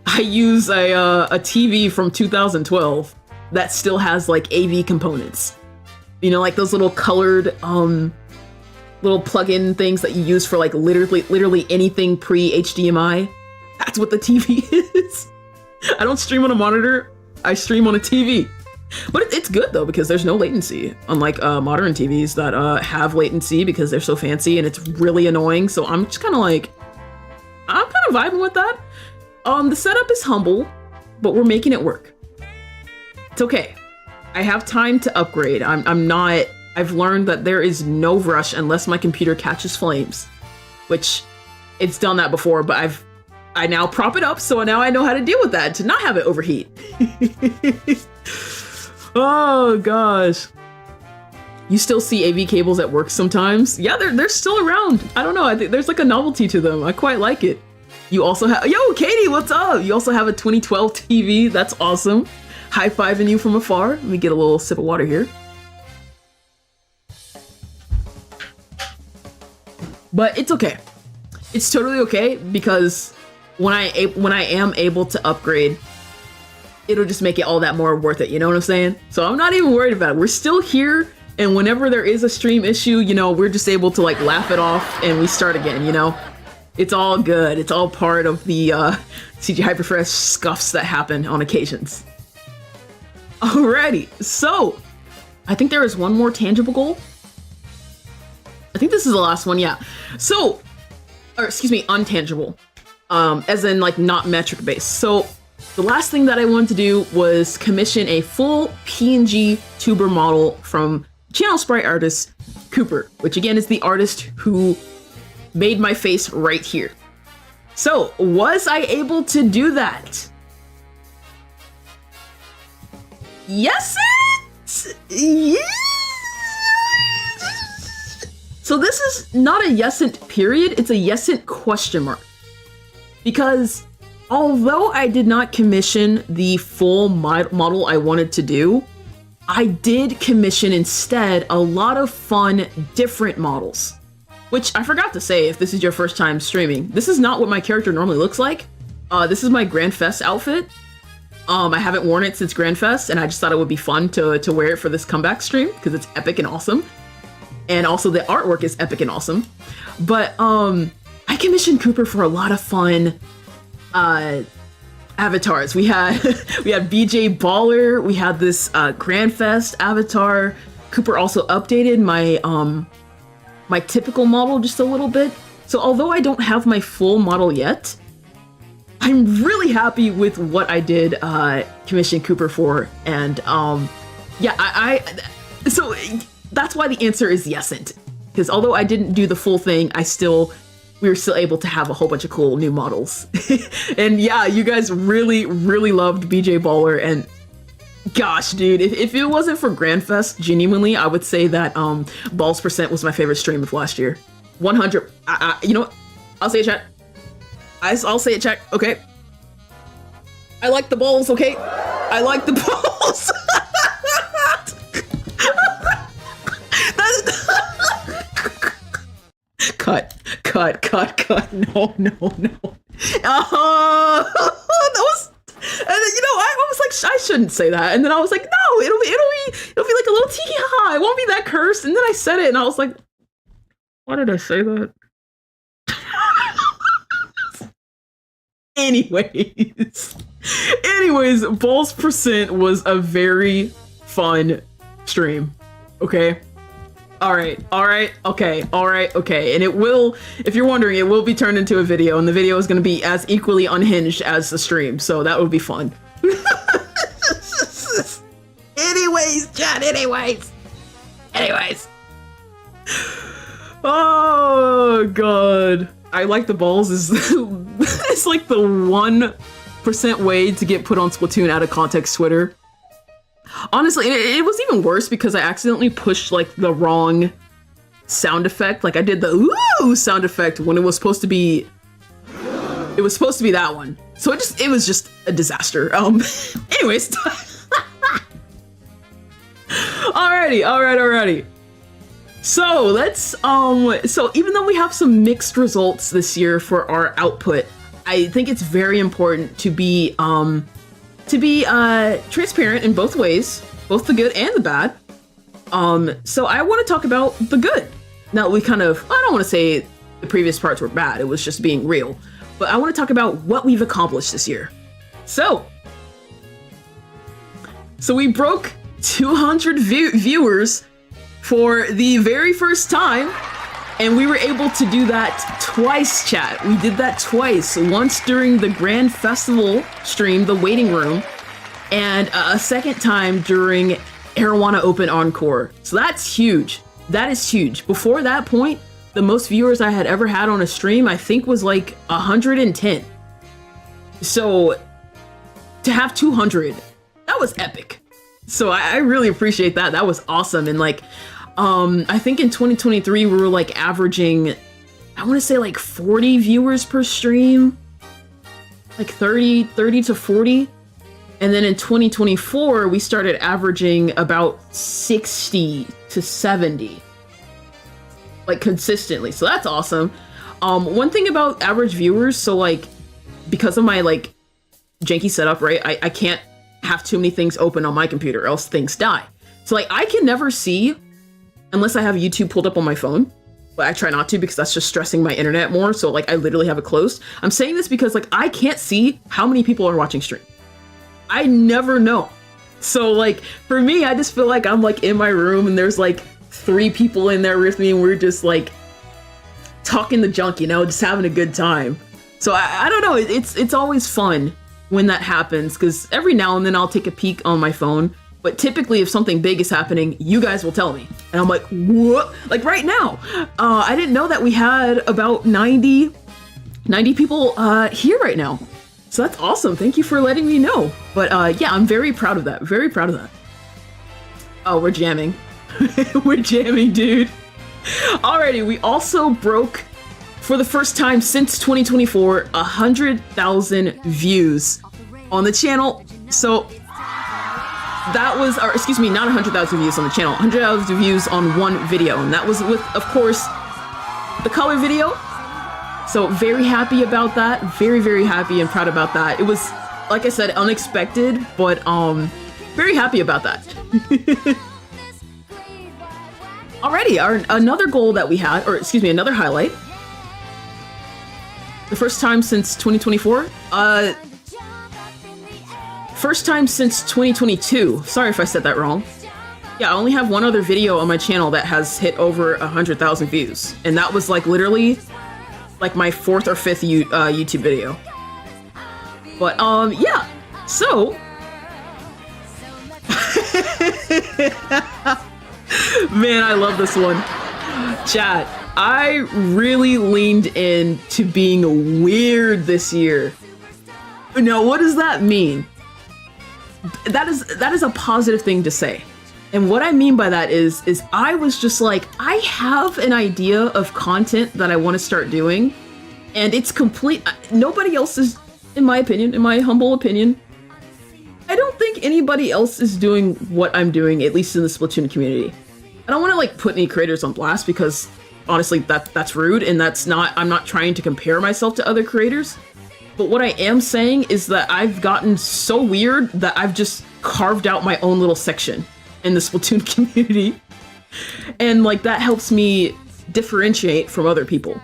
I use a TV from 2012 that still has like AV components. You know, like those little colored little plug-in things that you use for like literally anything pre-HDMI. That's what the TV is. I don't stream on a monitor, I stream on a TV. But it's good though, because there's no latency, unlike modern TVs that have latency because they're so fancy and it's really annoying. So I'm just kind of like, I'm kind of vibing with that. The setup is humble, but we're making it work. It's okay. I have time to upgrade. I've learned that there is no rush unless my computer catches flames, which it's done that before, but I now prop it up, so now I know how to deal with that, to not have it overheat. Oh gosh. You still see AV cables at work sometimes? Yeah, they're still around. I don't know, I think there's like a novelty to them. I quite like it. You also have, yo, Katie, what's up? You also have a 2012 TV, that's awesome. High-fiving you from afar. Let me get a little sip of water here. But it's okay. It's totally okay, because when I am able to upgrade, it'll just make it all that more worth it, you know what I'm saying? So I'm not even worried about it. We're still here, and whenever there is a stream issue, you know, we're just able to like laugh it off and we start again, you know? It's all good. It's all part of the CG Hyperfresh scuffs that happen on occasions. Alrighty, so I think there is one more tangible goal. I think this is the last one, yeah. So, or excuse me, untangible, as in like not metric based. So the last thing that I wanted to do was commission a full PNG tuber model from channel sprite artist Cooper, which again is the artist who made my face right here. So was I able to do that? Yes, yes. So this is not a yesent period, it's a yesent question mark. Because although I did not commission the full model I wanted to do, I did commission instead a lot of fun, different models. Which I forgot to say, if this is your first time streaming, this is not what my character normally looks like. This is my Grand Fest outfit. I haven't worn it since Grand Fest, and I just thought it would be fun to wear it for this comeback stream, because it's epic and awesome. And also the artwork is epic and awesome. But I commissioned Cooper for a lot of fun avatars. We had BJ Baller, we had this Grand Fest avatar. Cooper also updated my my typical model just a little bit. So although I don't have my full model yet, I'm really happy with what I did commission Cooper for, and yeah, so that's why the answer is yesn't, because although I didn't do the full thing, we were still able to have a whole bunch of cool new models. And yeah, you guys really loved BJ Baller, and gosh, dude, if it wasn't for GrandFest, genuinely, I would say that Balls Percent was my favorite stream of last year. 100. You know what? I'll say it, chat. I'll say it, chat. Okay. I like the balls. Okay. I like the balls. Cut. No. That was. And you know, I was like, I shouldn't say that. And then I was like, no, it'll be like a little tee high. It won't be that cursed. And then I said it, and I was like, why did I say that? Anyways, Balls Percent was a very fun stream. Okay. All right. Okay. And it will, if you're wondering, it will be turned into a video, and the video is going to be as equally unhinged as the stream. So that would be fun. Anyways, chat. Anyways. Oh God. I like the balls is it's like the 1% way to get put on Splatoon out of context Twitter. Honestly, it was even worse because I accidentally pushed like the wrong sound effect. Like I did the ooh sound effect when it was supposed to be that one. So it was just a disaster. Anyways. Alrighty. So let's so even though we have some mixed results this year for our output, I think it's very important to be transparent in both ways, both the good and the bad. So I want to talk about the good. Now I don't want to say the previous parts were bad, it was just being real, but I want to talk about what we've accomplished this year. So we broke 200 viewers for the very first time, and we were able to do that twice, chat. We did that twice. Once during the Grand Festival stream, the waiting room, and a second time during Arowana Open Encore. So that's huge. That is huge. Before that point, the most viewers I had ever had on a stream, I think, was like 110. So to have 200, that was epic. So I really appreciate that. That was awesome. And like, I think in 2023 we were like averaging, I want to say like 40 viewers per stream, like 30 to 40. And then in 2024 we started averaging about 60 to 70, like consistently. So that's awesome. One thing about average viewers, so like because of my like janky setup, right? I can't have too many things open on my computer, or else things die. So like I can never see, unless I have YouTube pulled up on my phone, but I try not to because that's just stressing my internet more. So like I literally have it closed. I'm saying this because like I can't see how many people are watching stream. I never know. So like for me, I just feel like I'm like in my room and there's like 3 people in there with me and we're just like talking the junk, you know, just having a good time. So I don't know, it's always fun when that happens, because every now and then I'll take a peek on my phone, but typically if something big is happening, you guys will tell me. And I'm like, what? Like right now, I didn't know that we had about 90 people here right now. So that's awesome. Thank you for letting me know. But yeah, I'm very proud of that. Very proud of that. Oh, we're jamming. We're jamming, dude. Alrighty, we also broke, for the first time since 2024, 100,000 views on the channel. So that was, or excuse me, not 100,000 views on the channel, 100,000 views on one video. And that was with, of course, the color video. So very happy about that. Very, very happy and proud about that. It was, like I said, unexpected, but very happy about that. Alrighty, another goal that we had, or excuse me, another highlight. The first time since 2024? First time since 2022. Sorry if I said that wrong. Yeah, I only have one other video on my channel that has hit over 100,000 views. And that was like literally like my fourth or fifth YouTube video. But yeah, so man, I love this one. Chat, I really leaned in to being weird this year. Now, what does that mean? That is a positive thing to say. And what I mean by that is I was just like, I have an idea of content that I want to start doing, and it's complete. Nobody else is, in my opinion, in my humble opinion, I don't think anybody else is doing what I'm doing, at least in the Splatoon community. I don't want to like put any creators on blast because honestly, that's rude, and I'm not trying to compare myself to other creators. But what I am saying is that I've gotten so weird that I've just carved out my own little section in the Splatoon community. And like that helps me differentiate from other people.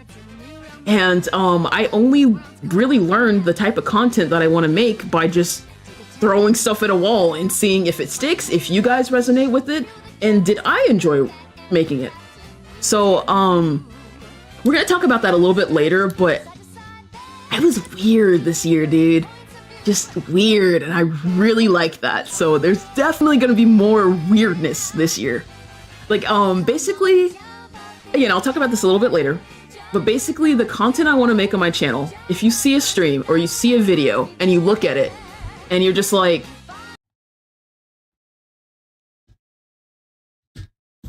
And I only really learned the type of content that I want to make by just throwing stuff at a wall and seeing if it sticks, if you guys resonate with it, and did I enjoy making it. So we're gonna talk about that a little bit later, but I was weird this year, dude. Just weird, and I really like that. So there's definitely gonna be more weirdness this year. Like, basically, again, I'll talk about this a little bit later, but basically the content I want to make on my channel, if you see a stream or you see a video and you look at it and you're just like,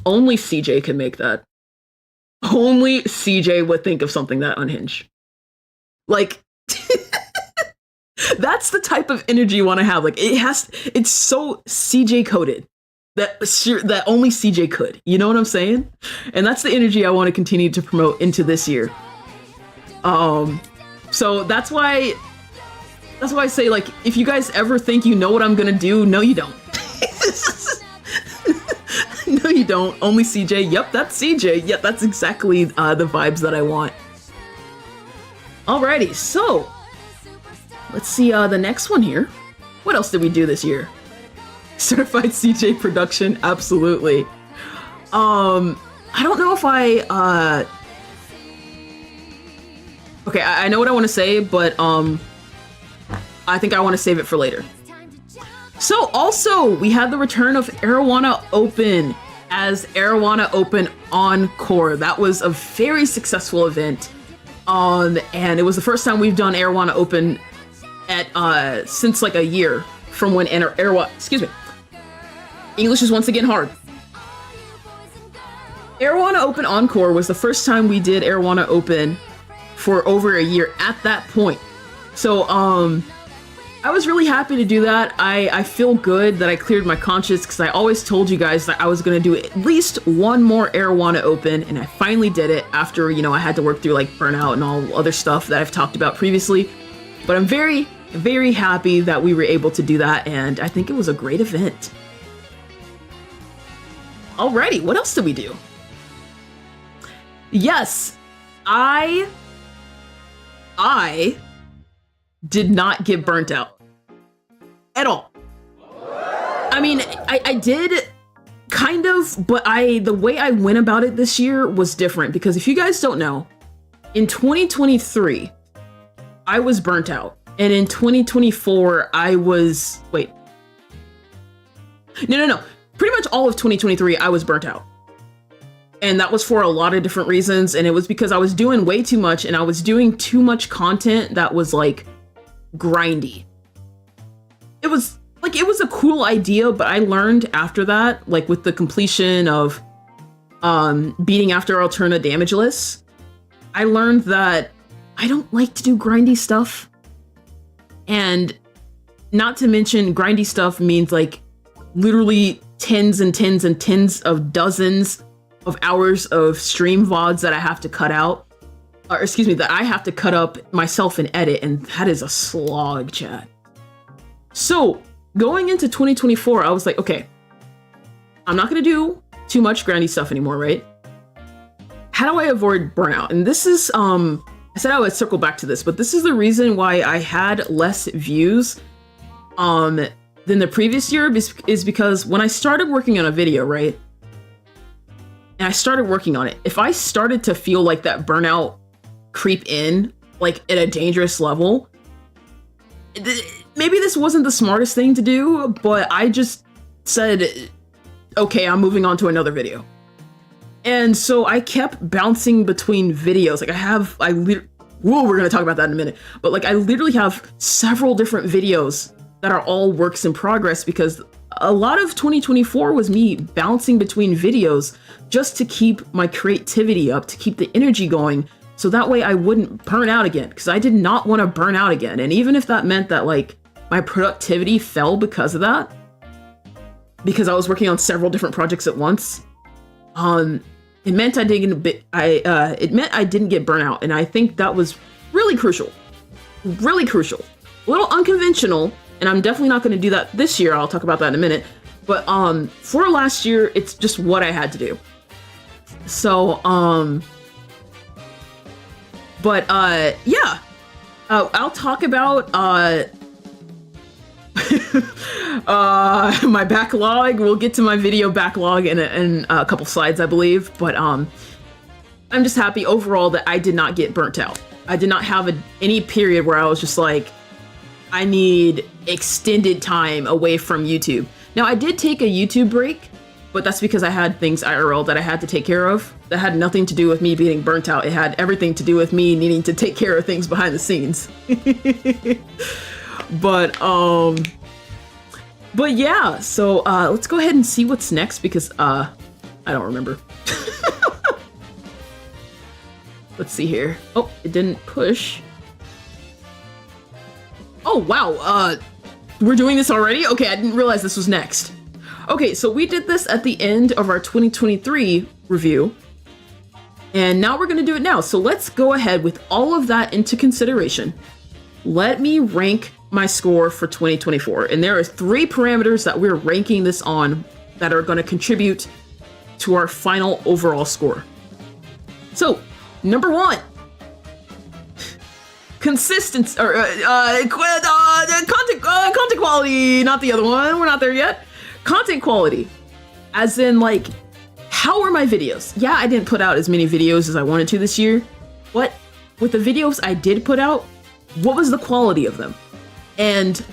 only CJ can make that. Only CJ would think of something that unhinged. Like, that's the type of energy you want to have. Like, it's so CJ coded that only CJ could. You know what I'm saying? And that's the energy I want to continue to promote into this year. So that's why I say, like, if you guys ever think you know what I'm gonna do, no, you don't. No, you don't. Only CJ. Yep, that's CJ. Yep, that's exactly the vibes that I want. Alrighty, so let's see the next one here. What else did we do this year? Certified CJ production, absolutely. I don't know if okay, I know what I want to say, but I think I want to save it for later. So also, we had the return of Arowana Open as Arowana Open Encore. That was a very successful event. And it was the first time we've done Arowana Open at since like a year from when excuse me. English is once again hard. Arowana Open Encore was the first time we did Arowana Open for over a year at that point. So I was really happy to do that. I feel good that I cleared my conscience because I always told you guys that I was going to do at least one more Arowana Open, and I finally did it after, you know, I had to work through like burnout and all other stuff that I've talked about previously. But I'm very, very happy that we were able to do that, and I think it was a great event. Alrighty, what else did we do? Yes, I did not get burnt out at all. I mean, I did kind of, but the way I went about it this year was different, because if you guys don't know, in 2023, I was burnt out. And in 2024, I was, wait. No. Pretty much all of 2023, I was burnt out. And that was for a lot of different reasons. And it was because I was doing way too much, and I was doing too much content that was like grindy. It was a cool idea, but I learned after that, like with the completion of beating after Alterna Damageless, I learned that I don't like to do grindy stuff. And not to mention, grindy stuff means like literally tens and tens and tens of dozens of hours of stream VODs that I have to cut out. Or excuse me, that I have to cut up myself and edit, and that is a slog, chat. So going into 2024, I was like, okay, I'm not gonna do too much grindy stuff anymore, right? How do I avoid burnout? And this is, I said I would circle back to this, but this is the reason why I had less views than the previous year, is because when I started working on a video, right? And I started working on it, if I started to feel like that burnout creep in like at a dangerous level. Maybe this wasn't the smartest thing to do, but I just said, okay, I'm moving on to another video. And so I kept bouncing between videos. Like we're gonna talk about that in a minute, but like I literally have several different videos that are all works in progress because a lot of 2024 was me bouncing between videos just to keep my creativity up, to keep the energy going, so that way I wouldn't burn out again, because I did not want to burn out again. And even if that meant that like my productivity fell because of that, because I was working on several different projects at once, it meant I didn't get burnout, and I think that was really crucial. Really crucial. A little unconventional, and I'm definitely not going to do that this year. I'll talk about that in a minute. But for last year, it's just what I had to do. So yeah. I'll talk about my backlog. We'll get to my video backlog in a couple slides, I believe. But I'm just happy overall that I did not get burnt out. I did not have any period where I was just like, I need extended time away from YouTube. Now, I did take a YouTube break, but that's because I had things IRL that I had to take care of. That had nothing to do with me being burnt out. It had everything to do with me needing to take care of things behind the scenes. But yeah, so let's go ahead and see what's next, because I don't remember. Let's see here. Oh, it didn't push. Oh, wow. We're doing this already? Okay, I didn't realize this was next. Okay, so we did this at the end of our 2023 review, and now we're going to do it now. So let's go ahead with all of that into consideration. Let me rank my score for 2024. And there are 3 parameters that we're ranking this on that are going to contribute to our final overall score. So, number 1. Consistency, or content quality, not the other one. We're not there yet. Content quality, as in like, how are my videos? Yeah, I didn't put out as many videos as I wanted to this year, but with the videos I did put out, what was the quality of them? And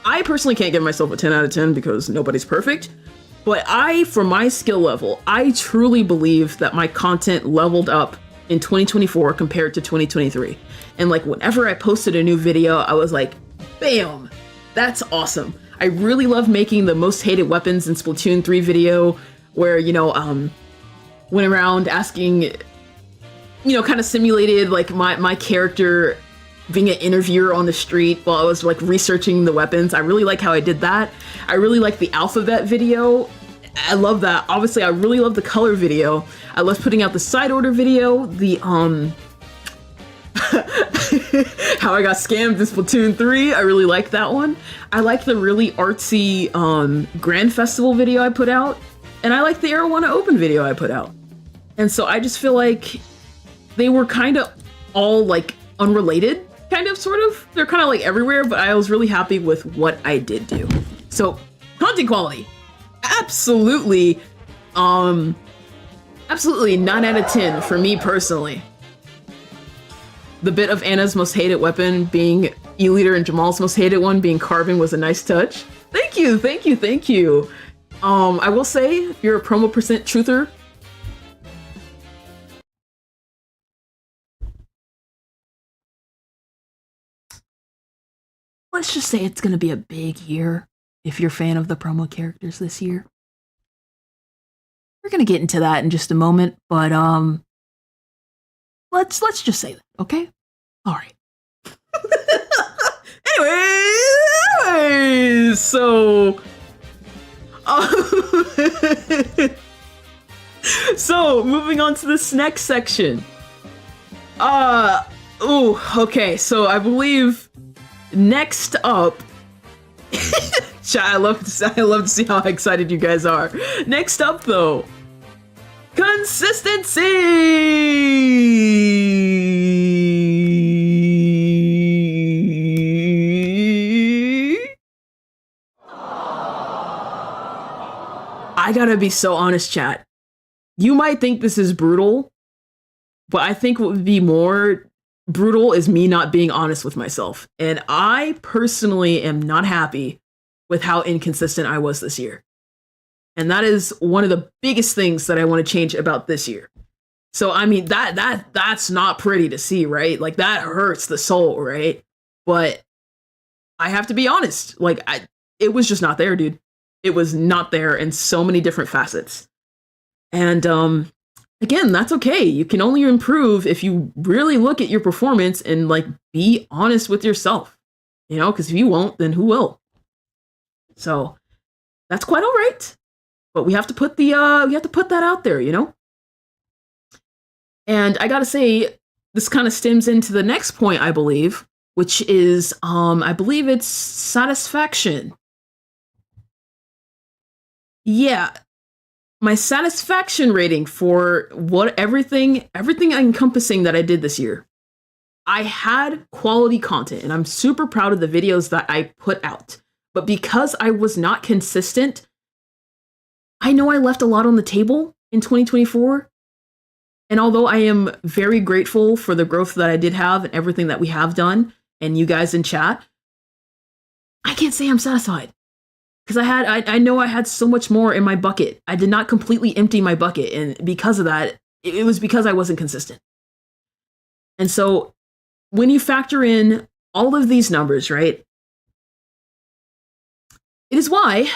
I personally can't give myself a 10 out of 10 because nobody's perfect, but for my skill level, I truly believe that my content leveled up in 2024 compared to 2023. And like whenever I posted a new video, I was like, bam, that's awesome. I really love making the most hated weapons in Splatoon 3 video where, went around asking, kind of simulated like my character being an interviewer on the street while I was like researching the weapons. I really like how I did that. I really like the alphabet video. I love that. Obviously, I really love the color video. I love putting out the side order video, the how I got scammed in Splatoon 3. I really like that one. I like the really artsy Grand Festival video I put out, and I like the Arowana Open video I put out. And so I just feel like they were kind of all like unrelated, kind of, sort of. They're kind of like everywhere, but I was really happy with what I did do. So, content quality. Absolutely 9 out of 10 for me personally. The bit of Anna's most hated weapon being E-Liter and Jamal's most hated one being Carbon was a nice touch. Thank you, thank you, thank you. I will say, if you're a promo percent truther, let's just say it's gonna be a big year if you're a fan of the promo characters this year. We're gonna get into that in just a moment, but let's just say that, okay? All right. Anyways, so so moving on to this next section. Okay, so I believe next up. I love to see how excited you guys are. Next up, though, consistency. I gotta be so honest, chat. You might think this is brutal, But I think what would be more brutal is me not being honest with myself. And I personally am not happy with how inconsistent I was this year. And that is one of the biggest things that I want to change about this year. So I mean that's not pretty to see, right? Like that hurts the soul, right? But I have to be honest. Like it was just not there, dude. It was not there in so many different facets. And again, that's okay. You can only improve if you really look at your performance and like be honest with yourself. You know, because if you won't, then who will? So that's quite all right. But we have to put that out there, you know? And I gotta say, this kind of stems into the next point, I believe, which is I believe it's satisfaction. Yeah. My satisfaction rating for what everything encompassing that I did this year. I had quality content and I'm super proud of the videos that I put out. But because I was not consistent, I know I left a lot on the table in 2024. And although I am very grateful for the growth that I did have and everything that we have done and you guys in chat, I can't say I'm satisfied. Because I know I had so much more in my bucket. I did not completely empty my bucket. And because of that, it was because I wasn't consistent. And so when you factor in all of these numbers, right? It is why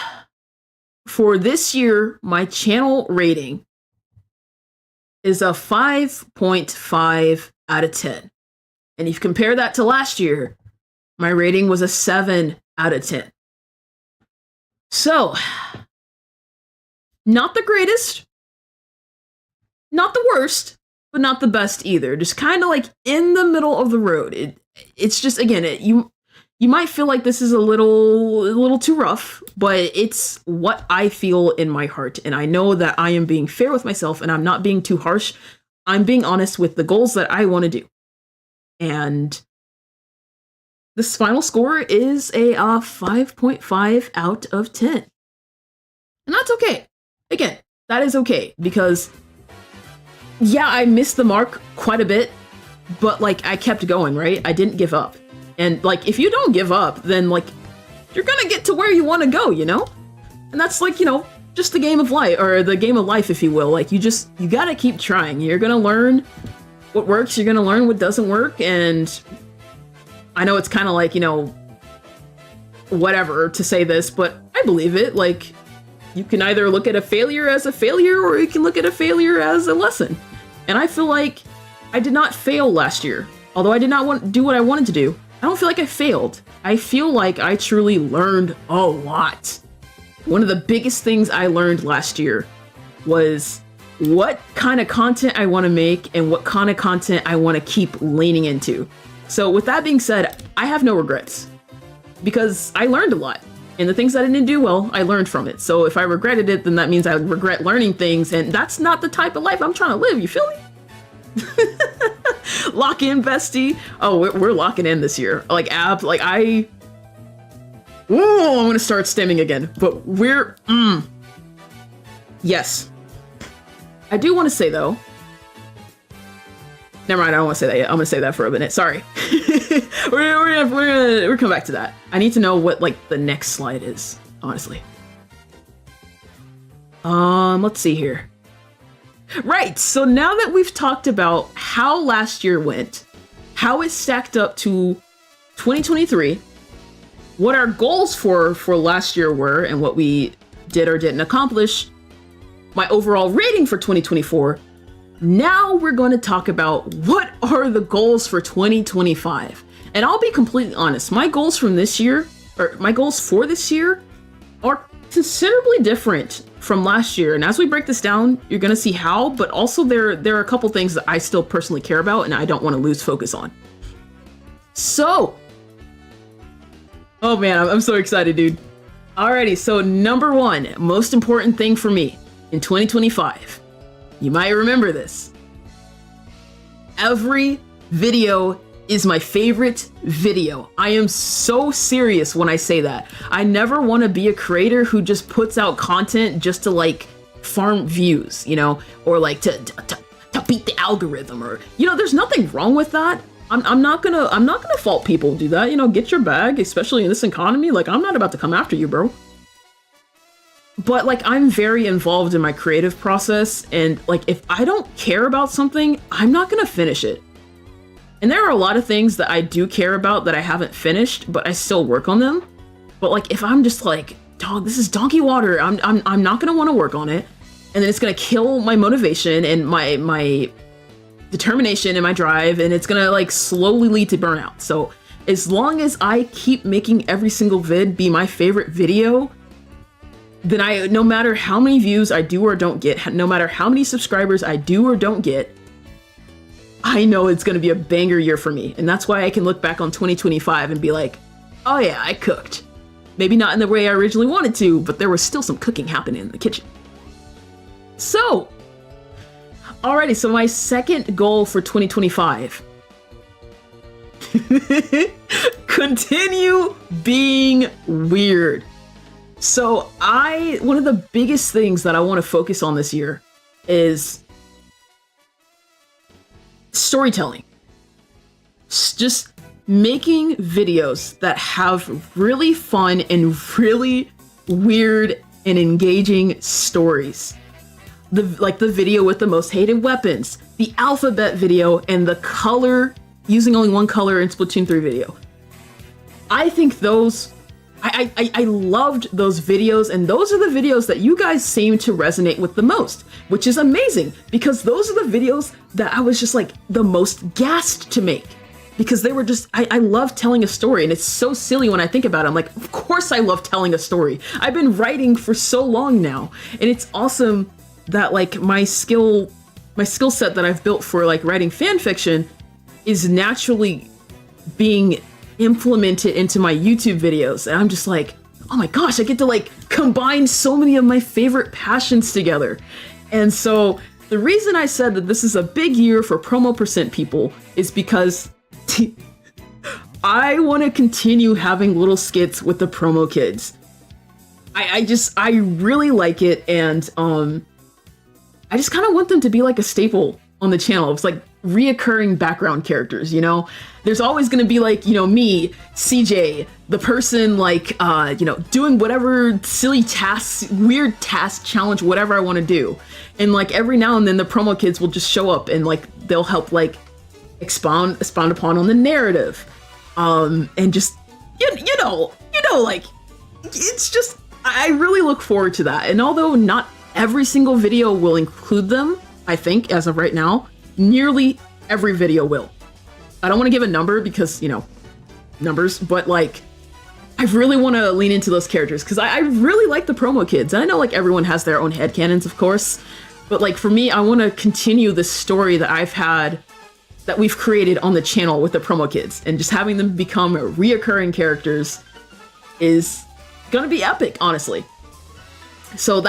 for this year, my channel rating is a 5.5 out of 10. And if you compare that to last year, my rating was a 7 out of 10. So, not the greatest, not the worst, but not the best either. Just kind of like in the middle of the road. It's just, again, you might feel like this is a little too rough, but it's what I feel in my heart. And I know that I am being fair with myself and I'm not being too harsh. I'm being honest with the goals that I want to do. And this final score is a 5.5 out of 10. And that's okay. Again, that is okay because, yeah, I missed the mark quite a bit, but like I kept going, right? I didn't give up. And like, if you don't give up, then like, you're gonna get to where you want to go, you know? And that's like, you know, just the game of life, or the game of life, if you will. Like, you gotta keep trying. You're gonna learn what works, you're gonna learn what doesn't work, and I know it's kind of like, you know, whatever to say this, but I believe it. Like, you can either look at a failure as a failure, or you can look at a failure as a lesson. And I feel like I did not fail last year. Although I did not want to do what I wanted to do, I don't feel like I failed. I feel like I truly learned a lot. One of the biggest things I learned last year was what kind of content I want to make and what kind of content I want to keep leaning into. So with that being said, I have no regrets because I learned a lot, and the things I didn't do well, I learned from it. So if I regretted it, then that means I regret learning things, and that's not the type of life I'm trying to live. You feel me? Lock in, bestie. Oh, we're locking in this year. Like I'm gonna start stimming again, but yes. I do want to say though, never mind, I don't want to say that yet. I'm gonna say that for a minute. Sorry. we're come back to that. I need to know what like the next slide is, honestly. Let's see here. Right, so now that we've talked about how last year went, how it stacked up to 2023, what our goals for last year were, and what we did or didn't accomplish, my overall rating for 2024, now we're going to talk about what are the goals for 2025. And I'll be completely honest, my goals for this year are considerably different from last year. And as we break this down, you're going to see how, but also there are a couple things that I still personally care about and I don't want to lose focus on. So, oh man, I'm so excited, dude. Alrighty, so number one, most important thing for me in 2025, you might remember this. Every video is my favorite video. I am so serious when I say that. I never want to be a creator who just puts out content just to like farm views, you know, or like to beat the algorithm, or, you know, there's nothing wrong with that. I'm not gonna fault people who do that. You know, get your bag, especially in this economy. Like, I'm not about to come after you, bro. But like, I'm very involved in my creative process, and like, if I don't care about something, I'm not gonna finish it. And there are a lot of things that I do care about that I haven't finished, but I still work on them. But like, if I'm just like, dog, this is donkey water, I'm not gonna want to work on it, and then it's gonna kill my motivation and my determination and my drive, and it's gonna like slowly lead to burnout. So as long as I keep making every single vid be my favorite video, then no matter how many views I do or don't get, no matter how many subscribers I do or don't get, I know it's gonna be a banger year for me. And that's why I can look back on 2025 and be like, oh yeah, I cooked. Maybe not in the way I originally wanted to, but there was still some cooking happening in the kitchen. So, alrighty, so my second goal for 2025. Continue being weird. So one of the biggest things that I want to focus on this year is storytelling. Just making videos that have really fun and really weird and engaging stories. The video with the most hated weapons, the alphabet video, and the color, using only one color in Splatoon 3 video. I think those, I loved those videos, and those are the videos that you guys seem to resonate with the most, which is amazing, because those are the videos that I was just like the most gassed to make. Because they were just, I love telling a story, and it's so silly when I think about it. I'm like, of course I love telling a story. I've been writing for so long now, and it's awesome that like my skill set that I've built for like writing fan fiction is naturally being implemented into my YouTube videos. And I'm just like, oh my gosh, I get to like combine so many of my favorite passions together. And so the reason I said that this is a big year for promo percent people is because I want to continue having little skits with the promo kids. I really like it, and I just kind of want them to be like a staple on the channel. It's like reoccurring background characters, you know? There's always gonna be like, you know, me, CJ, the person like, you know, doing whatever silly tasks, weird task, challenge, whatever I want to do. And like every now and then the promo kids will just show up and like they'll help like expound upon on the narrative. And just, you know, like, it's just, I really look forward to that. And although not every single video will include them, I think, as of right now, nearly every video will. I don't want to give a number because, you know, numbers, but like, I really want to lean into those characters because I really like the promo kids. And I know like everyone has their own headcanons, of course, but like for me, I want to continue the story that I've had, that we've created on the channel with the promo kids, and just having them become reoccurring characters is gonna be epic, honestly. So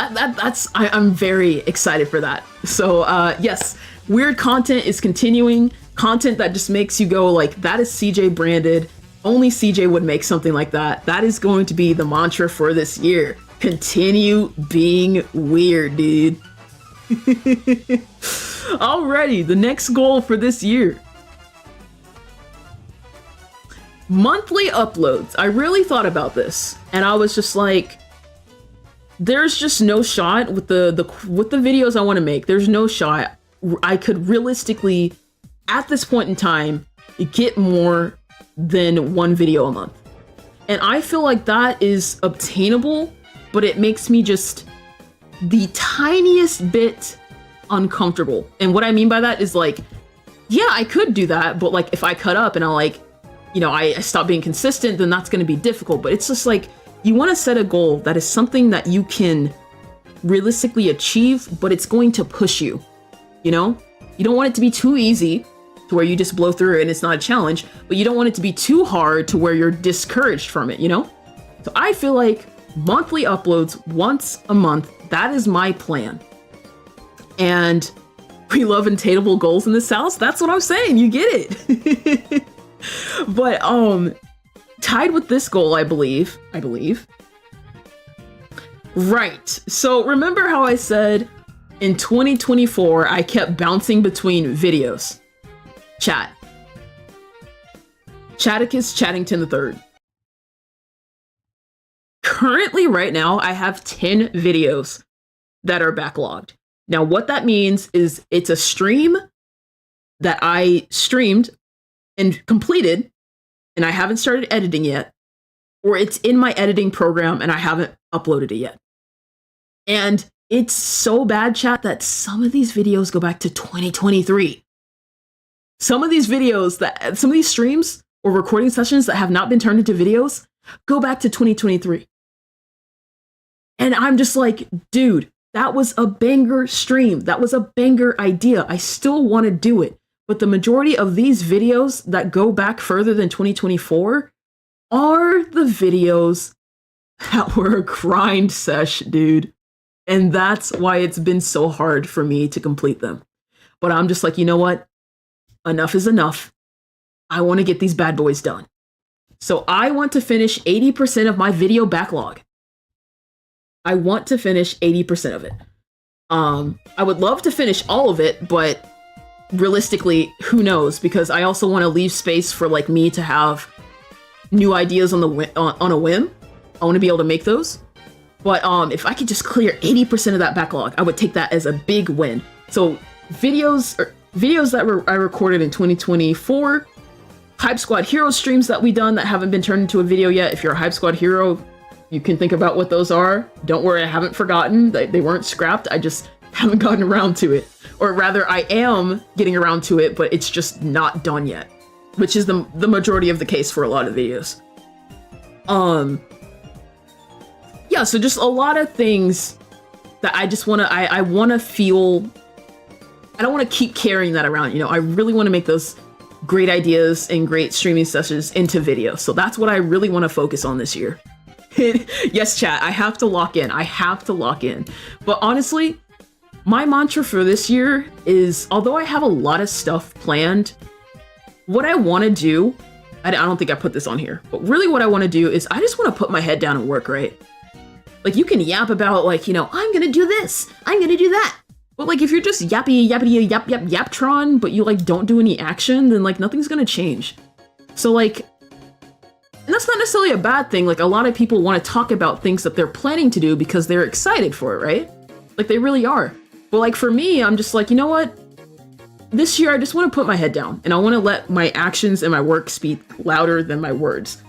I'm very excited for that. So yes, weird content is continuing. Content that just makes you go like, that is CJ branded. Only CJ would make something like that. That is going to be the mantra for this year. Continue being weird, dude. Alrighty, the next goal for this year. Monthly uploads. I really thought about this, and I was just like, there's just no shot with the videos I want to make. There's no shot I could realistically, at this point in time, get more than one video a month. And I feel like that is obtainable, but it makes me just the tiniest bit uncomfortable. And what I mean by that is like, yeah, I could do that, but like if I cut up and I stop being consistent, then that's going to be difficult. But it's just like, you want to set a goal that is something that you can realistically achieve, but it's going to push you, you know? You don't want it to be too easy to where you just blow through it and it's not a challenge, but you don't want it to be too hard to where you're discouraged from it, you know? So I feel like monthly uploads once a month, that is my plan. And we love attainable goals in this house. That's what I'm saying. You get it. But tied with this goal, I believe. Right. So remember how I said in 2024, I kept bouncing between videos. Chat. Chaticus Chattington III. Currently, right now, I have 10 videos that are backlogged. Now, what that means is it's a stream that I streamed and completed, and I haven't started editing yet, or it's in my editing program and I haven't uploaded it yet. And it's so bad, chat, that some of these videos go back to 2023. Some of these streams or recording sessions that have not been turned into videos go back to 2023. And I'm just like, dude, that was a banger stream. That was a banger idea. I still want to do it. But the majority of these videos that go back further than 2024 are the videos that were a grind sesh, dude. And that's why it's been so hard for me to complete them. But I'm just like, you know what? Enough is enough. I want to get these bad boys done. So I want to finish 80% of my video backlog. I want to finish 80% of it. I would love to finish all of it, but realistically, who knows? Because I also want to leave space for like me to have new ideas on a whim. I want to be able to make those. But if I could just clear 80% of that backlog, I would take that as a big win. So videos that I recorded in 2024, Hype Squad Hero streams that we done that haven't been turned into a video yet. If you're a Hype Squad Hero, you can think about what those are. Don't worry, I haven't forgotten. They weren't scrapped. I just haven't gotten around to it. Or rather, I am getting around to it, but it's just not done yet, which is the majority of the case for a lot of videos. Yeah, so just a lot of things that I just want to, I want to feel, I don't want to keep carrying that around, you know, I really want to make those great ideas and great streaming sessions into video. So that's what I really want to focus on this year. Yes, chat, I have to lock in. I have to lock in. But honestly, my mantra for this year is, although I have a lot of stuff planned, what I want to do, I don't think I put this on here, but really what I want to do is I just want to put my head down and work, right? Like, you can yap about, like, you know, I'm gonna do this, I'm gonna do that. But, like, if you're just yaptron, but you, like, don't do any action, then, like, nothing's gonna change. So, like, and that's not necessarily a bad thing. Like, a lot of people want to talk about things that they're planning to do because they're excited for it, right? Like, they really are. But, like, for me, I'm just like, you know what? This year, I just want to put my head down, and I want to let my actions and my work speak louder than my words.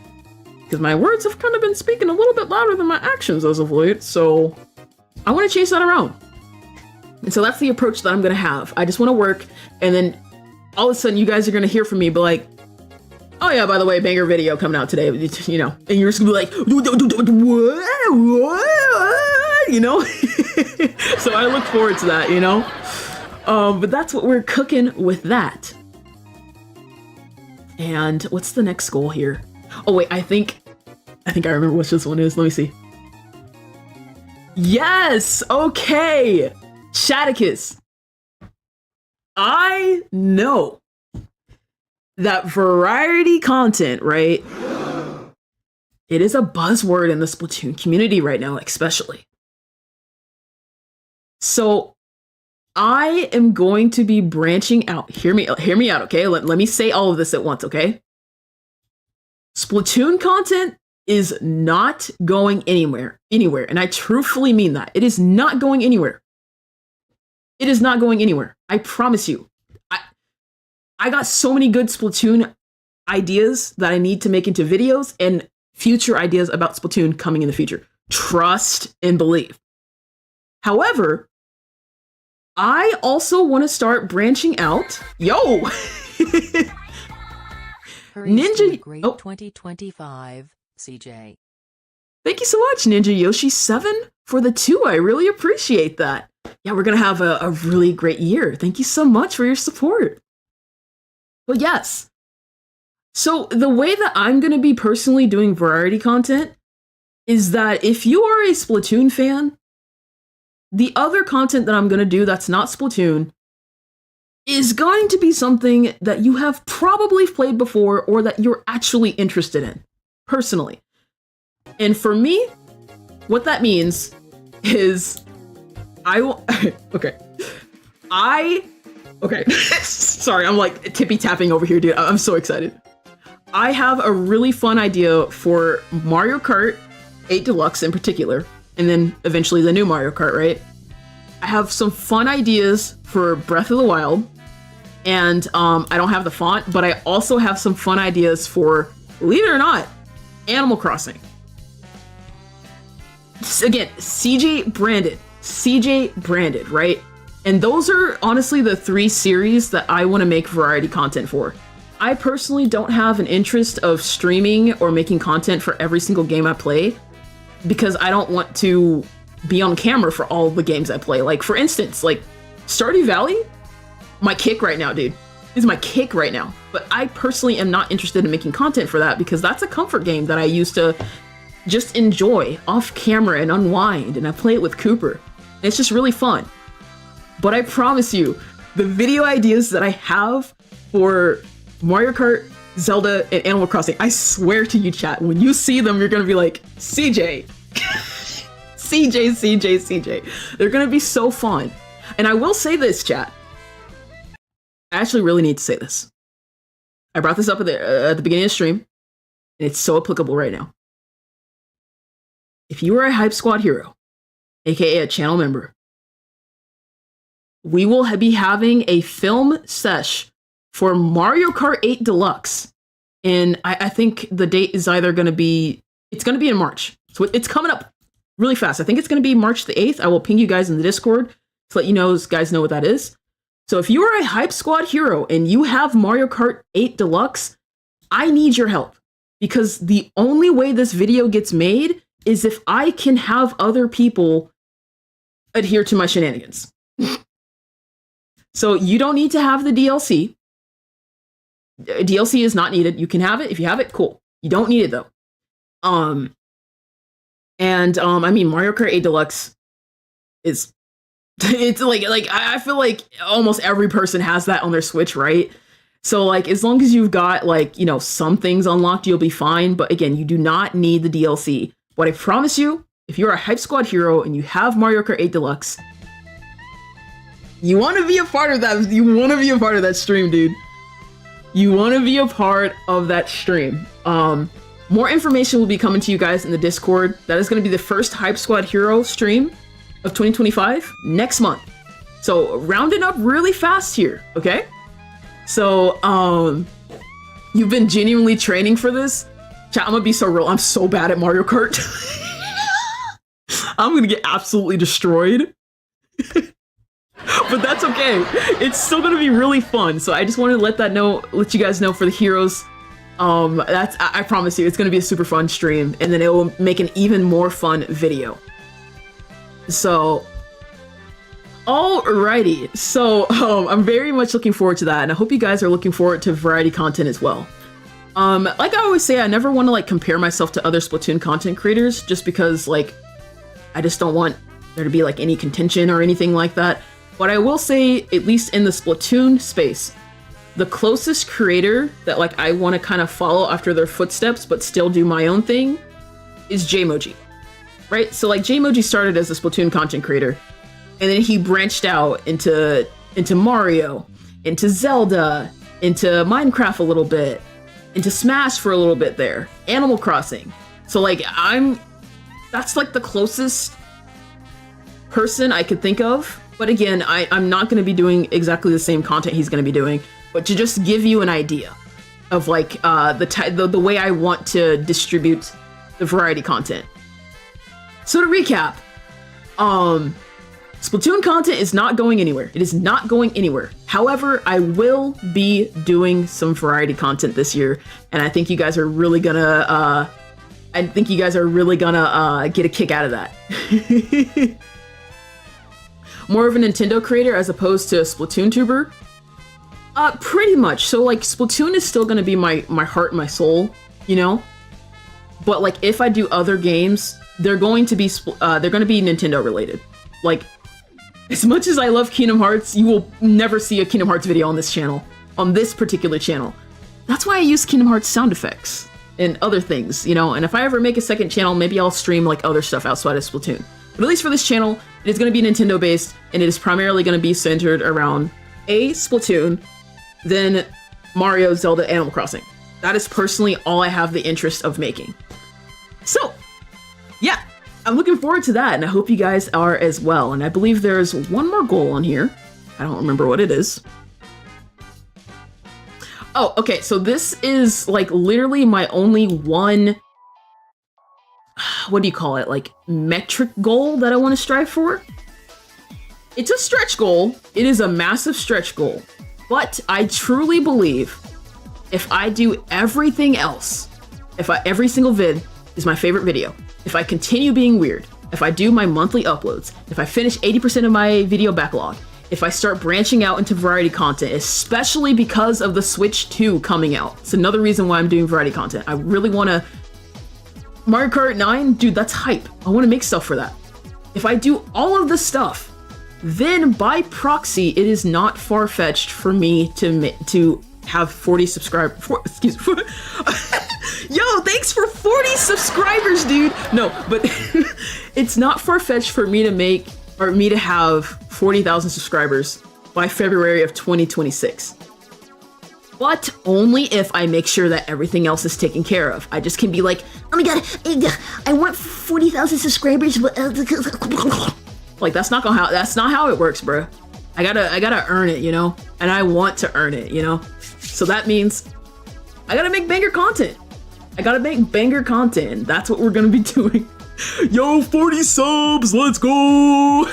Because my words have kind of been speaking a little bit louder than my actions as of late, so I want to chase that around. And so that's the approach that I'm going to have. I just want to work, and then all of a sudden you guys are going to hear from me, be like, oh yeah, by the way, banger video coming out today, you know, and you're just going to be like, what? You know? So I look forward to that, you know? But that's what we're cooking with that. And what's the next goal here? Oh wait, I think I remember what this one is. Let me see. Yes! Okay! Chaticus. I know that variety content, right? It is a buzzword in the Splatoon community right now, especially. So I am going to be branching out. Hear me out, okay? Let me say all of this at once, okay? Splatoon content is not going anywhere, and I truthfully mean that. It is not going anywhere. It is not going anywhere. I promise you. I got so many good Splatoon ideas that I need to make into videos and future ideas about Splatoon coming in the future. Trust and believe. However, I also want to start branching out. Yo! Ninja Great 2025, CJ. Thank you so much, Ninja Yoshi 7 for the 2. I really appreciate that. Yeah, we're gonna have a really great year. Thank you so much for your support. But yes, so the way that I'm gonna be personally doing variety content is that if you are a Splatoon fan, the other content that I'm gonna do that's not Splatoon is going to be something that you have probably played before or that you're actually interested in, personally. And for me, what that means is I will. Okay. Okay. Sorry, I'm like tippy tapping over here, dude. I'm so excited. I have a really fun idea for Mario Kart 8 Deluxe in particular, and then eventually the new Mario Kart, right? I have some fun ideas for Breath of the Wild, and I don't have the font, but I also have some fun ideas for, believe it or not, Animal Crossing. Again, CJ branded, right? And those are honestly the 3 series that I want to make variety content for. I personally don't have an interest of streaming or making content for every single game I play because I don't want to be on camera for all the games I play. Like, for instance, like Stardew Valley, my kick right now, dude. Is my kick right now. But I personally am not interested in making content for that because that's a comfort game that I used to just enjoy off camera and unwind, and I play it with Cooper. And it's just really fun. But I promise you, the video ideas that I have for Mario Kart, Zelda, and Animal Crossing, I swear to you, chat, when you see them, you're gonna be like, CJ. CJ. They're gonna be so fun. And I will say this, chat. I actually really need to say this. I brought this up at the beginning of the stream, and it's so applicable right now. If you are a Hype Squad hero, aka a channel member, we will be having a film sesh for Mario Kart 8 Deluxe. And I think the date is either going to be, it's going to be in March. So it's coming up really fast. I think it's going to be March the 8th. I will ping you guys in the Discord to let you guys know what that is. So if you are a Hype Squad hero and you have Mario Kart 8 Deluxe, I need your help. Because the only way this video gets made is if I can have other people adhere to my shenanigans. So you don't need to have the DLC. DLC is not needed. You can have it. If you have it, cool. You don't need it though. I mean, Mario Kart 8 Deluxe is, it's like I feel like almost every person has that on their Switch, right? So like, as long as you've got like, some things unlocked, you'll be fine. But again, you do not need the DLC. But I promise you, if you're a Hype Squad hero and you have Mario Kart 8 Deluxe, you want to be a part of that. You want to be a part of that stream, dude. You want to be a part of that stream. More information will be coming to you guys in the Discord. That is going to be the first Hype Squad hero stream of 2025 next month. So rounding up really fast here, okay? So, you've been genuinely training for this? Chat, I'm gonna be so real. I'm so bad at Mario Kart. I'm gonna get absolutely destroyed. But that's okay. It's still gonna be really fun. So I just wanted to let you guys know for the heroes. I promise you, it's gonna be a super fun stream, and then it will make an even more fun video. So, alrighty. So, I'm very much looking forward to that, and I hope you guys are looking forward to variety content as well. Like I always say, I never want to like compare myself to other Splatoon content creators, just because like I just don't want there to be like any contention or anything like that. But I will say, at least in the Splatoon space, the closest creator that like I want to kind of follow after their footsteps but still do my own thing is Jmoji, right? So like Jmoji started as a Splatoon content creator, and then he branched out into Mario, into Zelda, into Minecraft a little bit, into Smash for a little bit there, Animal Crossing. So like that's like the closest person I could think of. But again, I'm not going to be doing exactly the same content he's going to be doing, but to just give you an idea of like the way I want to distribute the variety content. So to recap, Splatoon content is not going anywhere. It is not going anywhere. However, I will be doing some variety content this year, and I think you guys are really gonna get a kick out of that. More of a Nintendo creator as opposed to a Splatoon tuber? Pretty much. So like Splatoon is still gonna be my heart and my soul, But like if I do other games, they're going to be Nintendo related. Like, as much as I love Kingdom Hearts, you will never see a Kingdom Hearts video on this channel, on this particular channel. That's why I use Kingdom Hearts sound effects and other things, And if I ever make a second channel, maybe I'll stream like other stuff outside of Splatoon. But at least for this channel, It is going to be Nintendo based, and it is primarily going to be centered around Splatoon, then Mario, Zelda, Animal Crossing. That is personally all I have the interest of making. So, yeah, I'm looking forward to that, and I hope you guys are as well. And I believe there's one more goal on here. I don't remember what it is. Oh, okay, so this is like literally my only one, what do you call it, like metric goal that I want to strive for. It's a stretch goal. It is a massive stretch goal. But I truly believe if I do everything else, every single vid is my favorite video, if I continue being weird, if I do my monthly uploads, if I finish 80% of my video backlog, if I start branching out into variety content, especially because of the Switch 2 coming out. It's another reason why I'm doing variety content. I really want to... Mario Kart 9, dude, that's hype. I want to make stuff for that. If I do all of this stuff, then by proxy, it is not far-fetched for me to have 40 subscribers. Yo, thanks for 40 subscribers, dude. No, but it's not far-fetched for me to have 40,000 subscribers by February of 2026. But only if I make sure that everything else is taken care of. I just can be like, oh my god, I want 40,000 subscribers, but like that's not how it works, bro. I gotta earn it, you know? And I want to earn it, you know? So that means I gotta make banger content. That's what we're gonna be doing. Yo, 40 subs, let's go!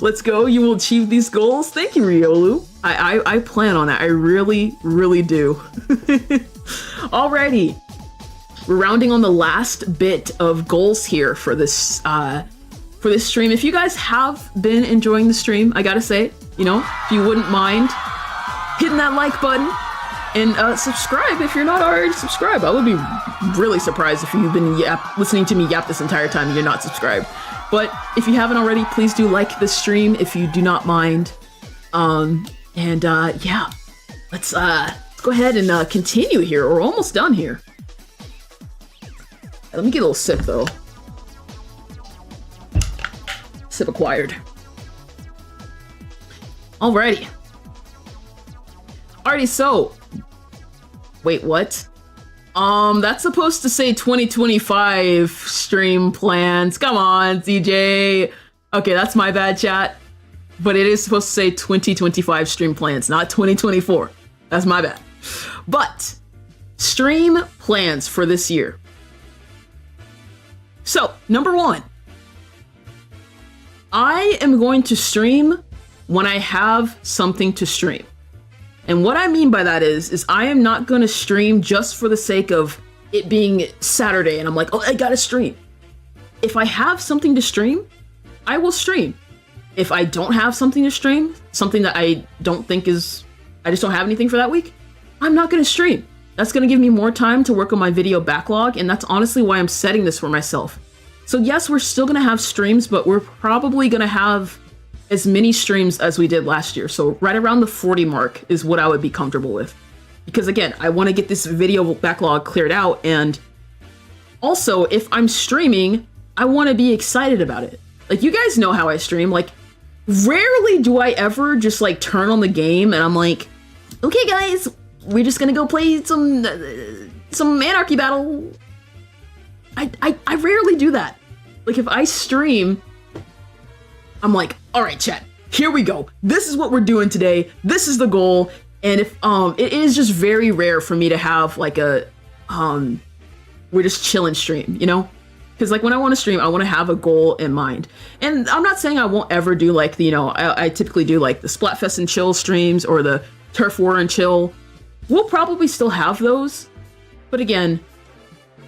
Let's go, you will achieve these goals. Thank you, Riolu. I plan on that, I really, really do. Alrighty, we're rounding on the last bit of goals here for this stream. If you guys have been enjoying the stream, I gotta say, you know, if you wouldn't mind hitting that like button, and subscribe if you're not already subscribed. I would be really surprised if you've been listening to me yap this entire time and you're not subscribed. But if you haven't already, please do like this stream if you do not mind. Yeah, let's go ahead and continue here. We're almost done here. Let me get a little sip though. Sip acquired. Alrighty, so wait, what? That's supposed to say 2025 stream plans. Come on, CJ. Okay, that's my bad, chat. But it is supposed to say 2025 stream plans, not 2024. That's my bad. But stream plans for this year. So, number one, I am going to stream when I have something to stream. And what I mean by that is I am not going to stream just for the sake of it being Saturday and I'm like, oh, I gotta stream. If I have something to stream, I will stream. If I don't have something to stream, something that I don't think I just don't have anything for that week, I'm not going to stream. That's going to give me more time to work on my video backlog, and that's honestly why I'm setting this for myself. So yes, we're still going to have streams, but we're probably going to have as many streams as we did last year. So right around the 40 mark is what I would be comfortable with. Because again, I want to get this video backlog cleared out, and also if I'm streaming, I want to be excited about it. Like, you guys know how I stream. Like, rarely do I ever just like turn on the game and I'm like, okay guys, we're just gonna go play some Anarchy Battle. I rarely do that. Like, if I stream, I'm like, all right, chat, here we go. This is what we're doing today. This is the goal. And if it is just very rare for me to have like a we're just chilling stream, you know? Because like when I want to stream, I want to have a goal in mind. And I'm not saying I won't ever do like the, you know, I typically do like the Splatfest and Chill streams or the Turf War and Chill. We'll probably still have those. But again,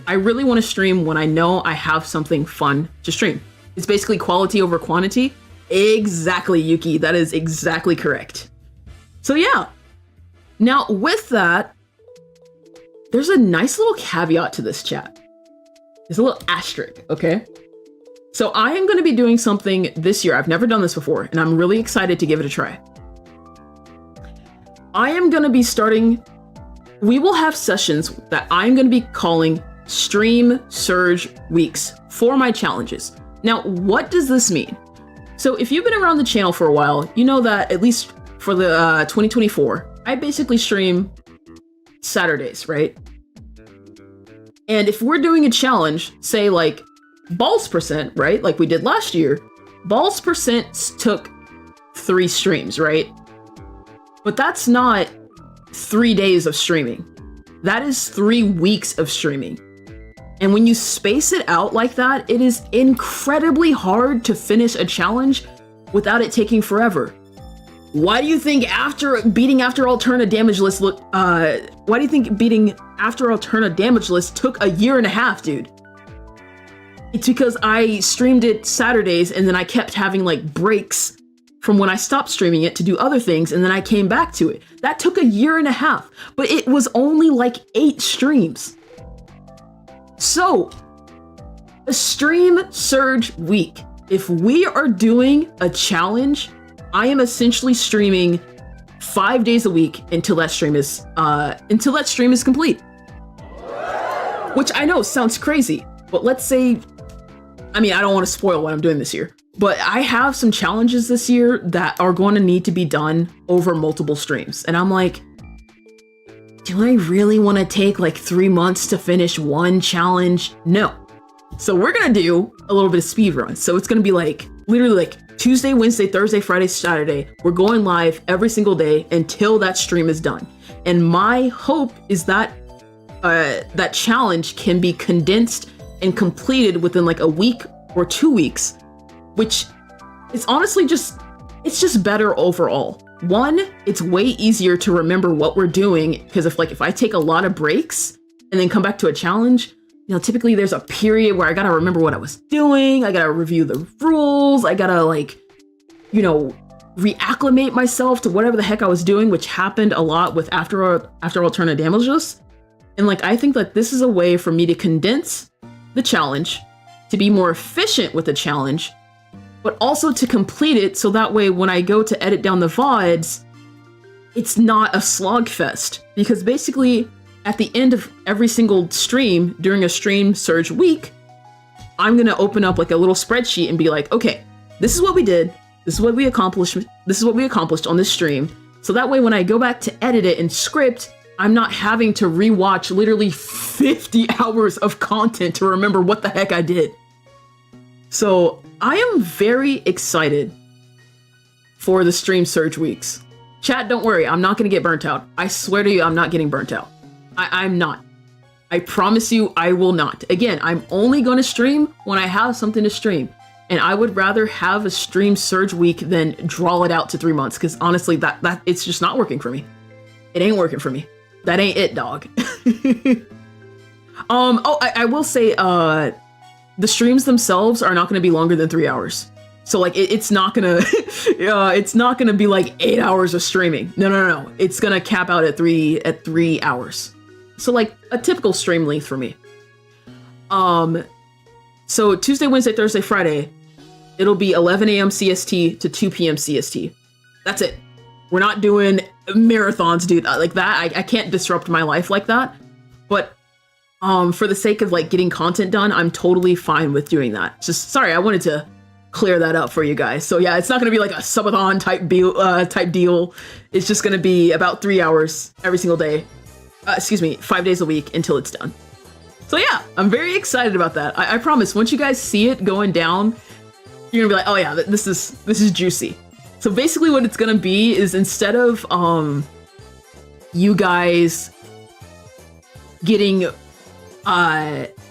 I really want to stream when I know I have something fun to stream. It's basically quality over quantity. Exactly, Yuki. That is exactly correct. So yeah. Now with that, there's a nice little caveat to this, chat. There's a little asterisk, okay? So I am going to be doing something this year. I've never done this before, and I'm really excited to give it a try. I am going to be starting... We will have sessions that I'm going to be calling Stream Surge Weeks for my challenges. Now, what does this mean? So if you've been around the channel for a while, you know that at least for the 2024, I basically stream Saturdays, right? And if we're doing a challenge, say like balls percent, right? Like we did last year, balls percent took 3 streams, right? But that's not 3 days of streaming. That is 3 weeks of streaming. And when you space it out like that, it is incredibly hard to finish a challenge without it taking forever. Why do you think beating After Alterna Damage List took a year and a half, dude? It's because I streamed it Saturdays and then I kept having like breaks from when I stopped streaming it to do other things, and then I came back to it. That took a year and a half, but it was only like 8 streams. So, a stream surge week. If we are doing a challenge, I am essentially streaming 5 days a week until that stream is complete. Which I know sounds crazy, but let's say, I mean, I don't want to spoil what I'm doing this year, but I have some challenges this year that are going to need to be done over multiple streams. And I'm like, do I really want to take like 3 months to finish one challenge? No. So we're going to do a little bit of speed run. So it's going to be like literally like Tuesday, Wednesday, Thursday, Friday, Saturday. We're going live every single day until that stream is done. And my hope is that that challenge can be condensed and completed within like a week or 2 weeks, which is honestly it's just better overall. One, it's way easier to remember what we're doing, because if I take a lot of breaks and then come back to a challenge, you know, typically there's a period where I gotta remember what I was doing, I gotta review the rules, I gotta like, you know, reacclimate myself to whatever the heck I was doing, which happened a lot with After Alterna Damage List. And like, I think that this is a way for me to condense the challenge, to be more efficient with the challenge, but also to complete it so that way when I go to edit down the VODs, it's not a slogfest. Because basically, at the end of every single stream during a stream surge week, I'm gonna open up like a little spreadsheet and be like, okay, this is what we did, this is what we accomplished on this stream. So that way when I go back to edit it and script, I'm not having to rewatch literally 50 hours of content to remember what the heck I did. So I am very excited for the stream surge weeks. Chat, don't worry, I'm not gonna get burnt out. I swear to you, I'm not getting burnt out. I'm not. I promise you, I will not. Again, I'm only gonna stream when I have something to stream. And I would rather have a stream surge week than draw it out to 3 months, because honestly, that it's just not working for me. It ain't working for me. That ain't it, dog. I will say, the streams themselves are not going to be longer than 3 hours. So like, it's not gonna, it's not gonna be like 8 hours of streaming. No. It's gonna cap out at 3 hours. So like a typical stream length for me. So Tuesday, Wednesday, Thursday, Friday, it'll be 11 a.m. CST to 2 p.m. CST. That's it. We're not doing marathons, dude. Like that, I can't disrupt my life like that. But for the sake of like getting content done, I'm totally fine with doing that. Just sorry, I wanted to clear that up for you guys. So yeah, it's not gonna be like a subathon type deal. It's just gonna be about 3 hours every single day. 5 days a week until it's done. So yeah, I'm very excited about that. I promise, once you guys see it going down, you're gonna be like, oh yeah, this is juicy. So basically what it's gonna be is, instead of you guys getting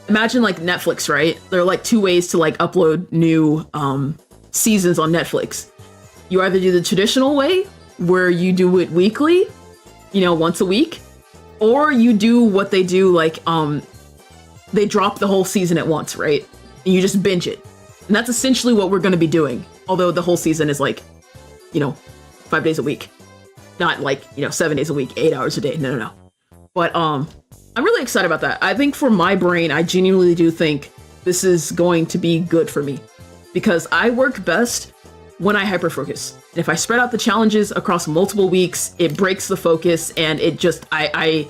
imagine like Netflix, right? There are like 2 ways to like upload new seasons on Netflix. You either do the traditional way, where you do it weekly, you know, once a week, or you do what they do, like they drop the whole season at once, right? And you just binge it. And that's essentially what we're going to be doing. Although the whole season is like, you know, 5 days a week. Not like, you know, 7 days a week, 8 hours a day. No. But I'm really excited about that. I think for my brain, I genuinely do think this is going to be good for me, because I work best when I hyperfocus. And if I spread out the challenges across multiple weeks, it breaks the focus, and it just, I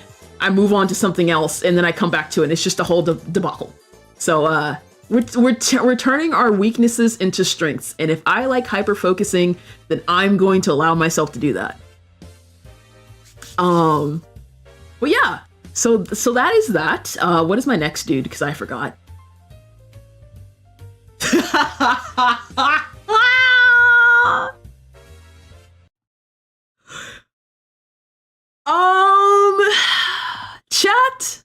move on to something else, and then I come back to it. It's just a whole debacle. So We're turning our weaknesses into strengths, and if I like hyper focusing, then I'm going to allow myself to do that. But yeah, so that is that. What is my next dude? Because I forgot. Chat.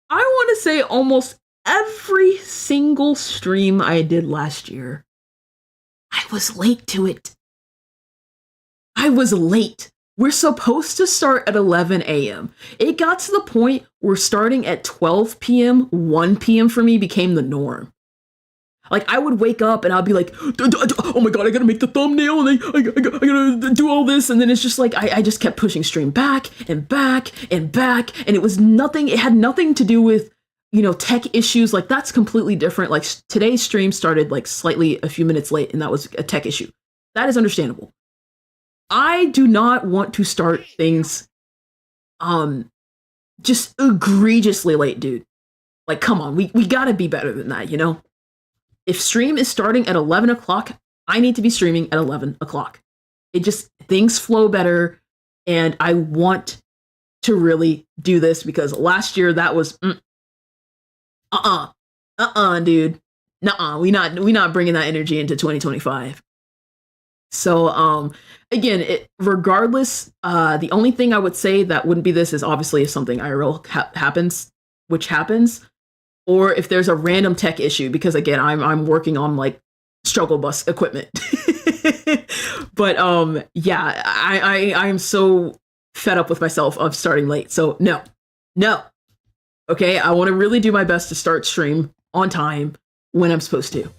I want to say almost every single stream I did last year, I was late to it. I was late. We're supposed to start at 11 a.m. It got to the point where starting at 12 p.m., 1 p.m. for me became the norm. Like, I would wake up and I'd be like, oh my god, I gotta make the thumbnail and I gotta do all this. And then it's just like, I just kept pushing stream back and back and back. And it was nothing, it had nothing to do with, you know, tech issues. Like, that's completely different. Like, today's stream started like slightly a few minutes late and that was a tech issue. That is understandable. I do not want to start things just egregiously late, dude. Like, come on, we gotta be better than that, you know? If stream is starting at 11 o'clock, I need to be streaming at 11 o'clock. It just, things flow better, and I want to really do this because last year that was, dude. Nuh-uh, we not bringing that energy into 2025. So, again, regardless, the only thing I would say that wouldn't be this is obviously if something IRL happens, which happens, or if there's a random tech issue, because again, I'm working on like struggle bus equipment. But yeah, I am so fed up with myself of starting late. So no. Okay, I want to really do my best to start stream on time when I'm supposed to.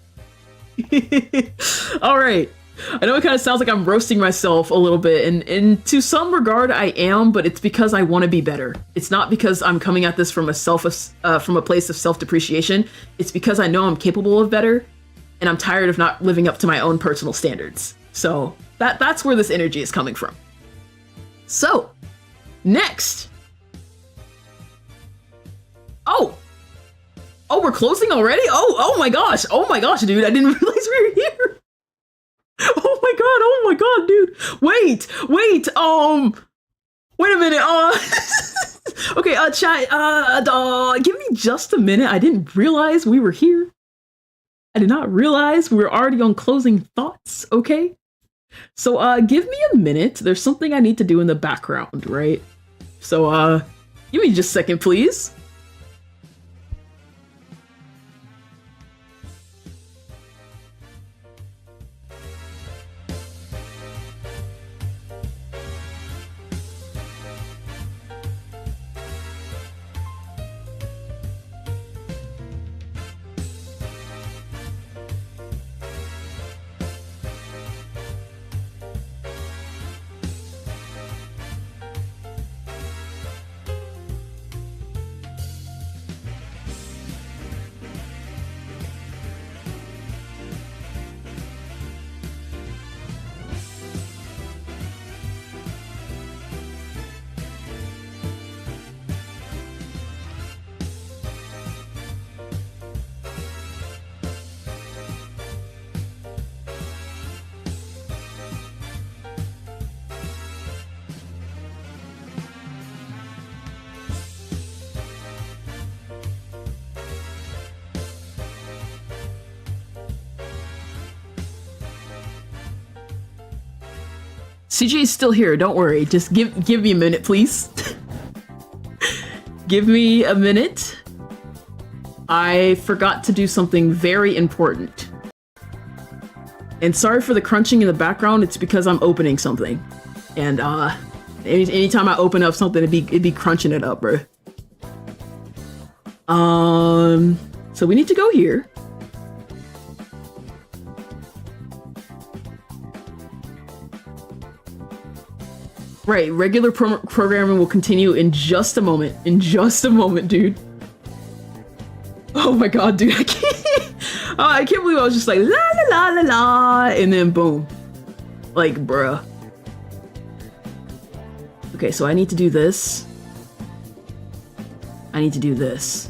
All right. I know it kind of sounds like I'm roasting myself a little bit, and to some regard I am, but it's because I want to be better. It's not because I'm coming at this from a place of self-depreciation. It's because I know I'm capable of better, and I'm tired of not living up to my own personal standards. So that's where this energy is coming from. So, next. Oh, we're closing already? Oh my gosh, dude, I didn't realize we were here. Oh my god, dude. Wait, wait a minute, okay, chat, give me just a minute. I didn't realize we were here. I did not realize we were already on closing thoughts, okay? So, give me a minute. There's something I need to do in the background, right? So, give me just a second, please. CJ is still here, don't worry. Just give me a minute, please. Give me a minute. I forgot to do something very important. And sorry for the crunching in the background, it's because I'm opening something. And anytime I open up something, it'd be crunching it up, bro. So we need to go here. Right, regular programming will continue in just a moment. In just a moment, dude. Oh my god, dude, I can't. I can't believe I was just like, la la la la la, and then boom. Like, bruh. Okay, so I need to do this. I need to do this.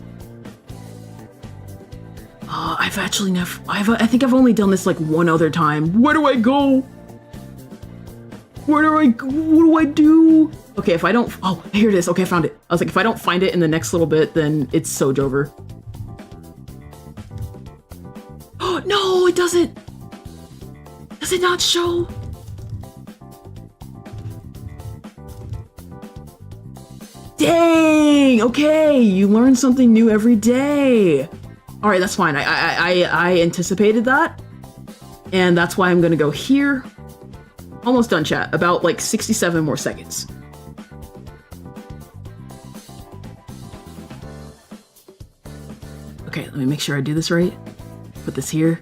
I've actually never, I think I've only done this like one other time. Where do I go? Where do I go? What do I do? Okay, if I don't, oh, here it is. Okay, I found it. I was like, if I don't find it in the next little bit, then it's so over. Oh, no, it doesn't. Does it not show? Dang, okay, you learn something new every day. All right, that's fine. I anticipated that. And that's why I'm gonna go here. Almost done, chat. About like 67 more seconds. Okay, let me make sure I do this right. Put this here.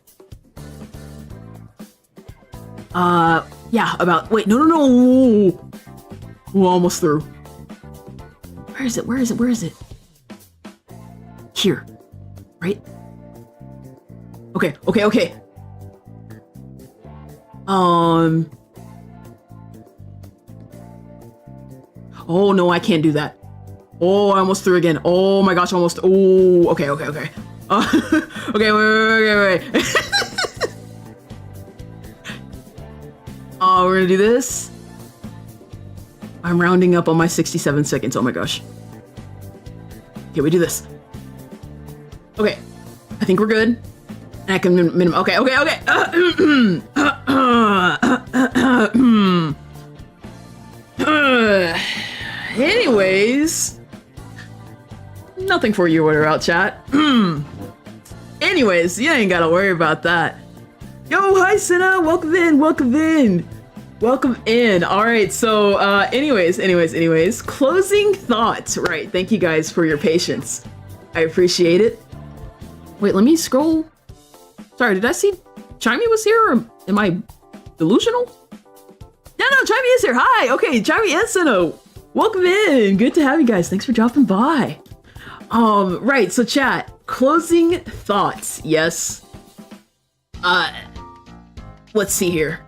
Yeah, about, wait, no. We're almost through. Where is it? Where is it? Where is it? Here, right? Okay. Oh no, I can't do that. Oh, I almost threw again. Oh my gosh, almost. Oh, okay. Okay, wait. Oh, we're gonna do this. I'm rounding up on my 67 seconds. Oh my gosh. Okay, we do this. Okay, I think we're good. And I can minimum. Okay. Anyways, nothing for you order out, chat. Anyways, you ain't gotta worry about that. Yo, hi Senna, welcome in. All right, so anyways, closing thoughts. Right, thank you guys for your patience. I appreciate it. Wait, let me scroll. Sorry, did I see Chimey was here, or am I delusional? No, Chimey is here. Hi, okay, Chimey and Senna, welcome in. Good to have you guys. Thanks for dropping by. Right, so chat, closing thoughts. Yes. Let's see here.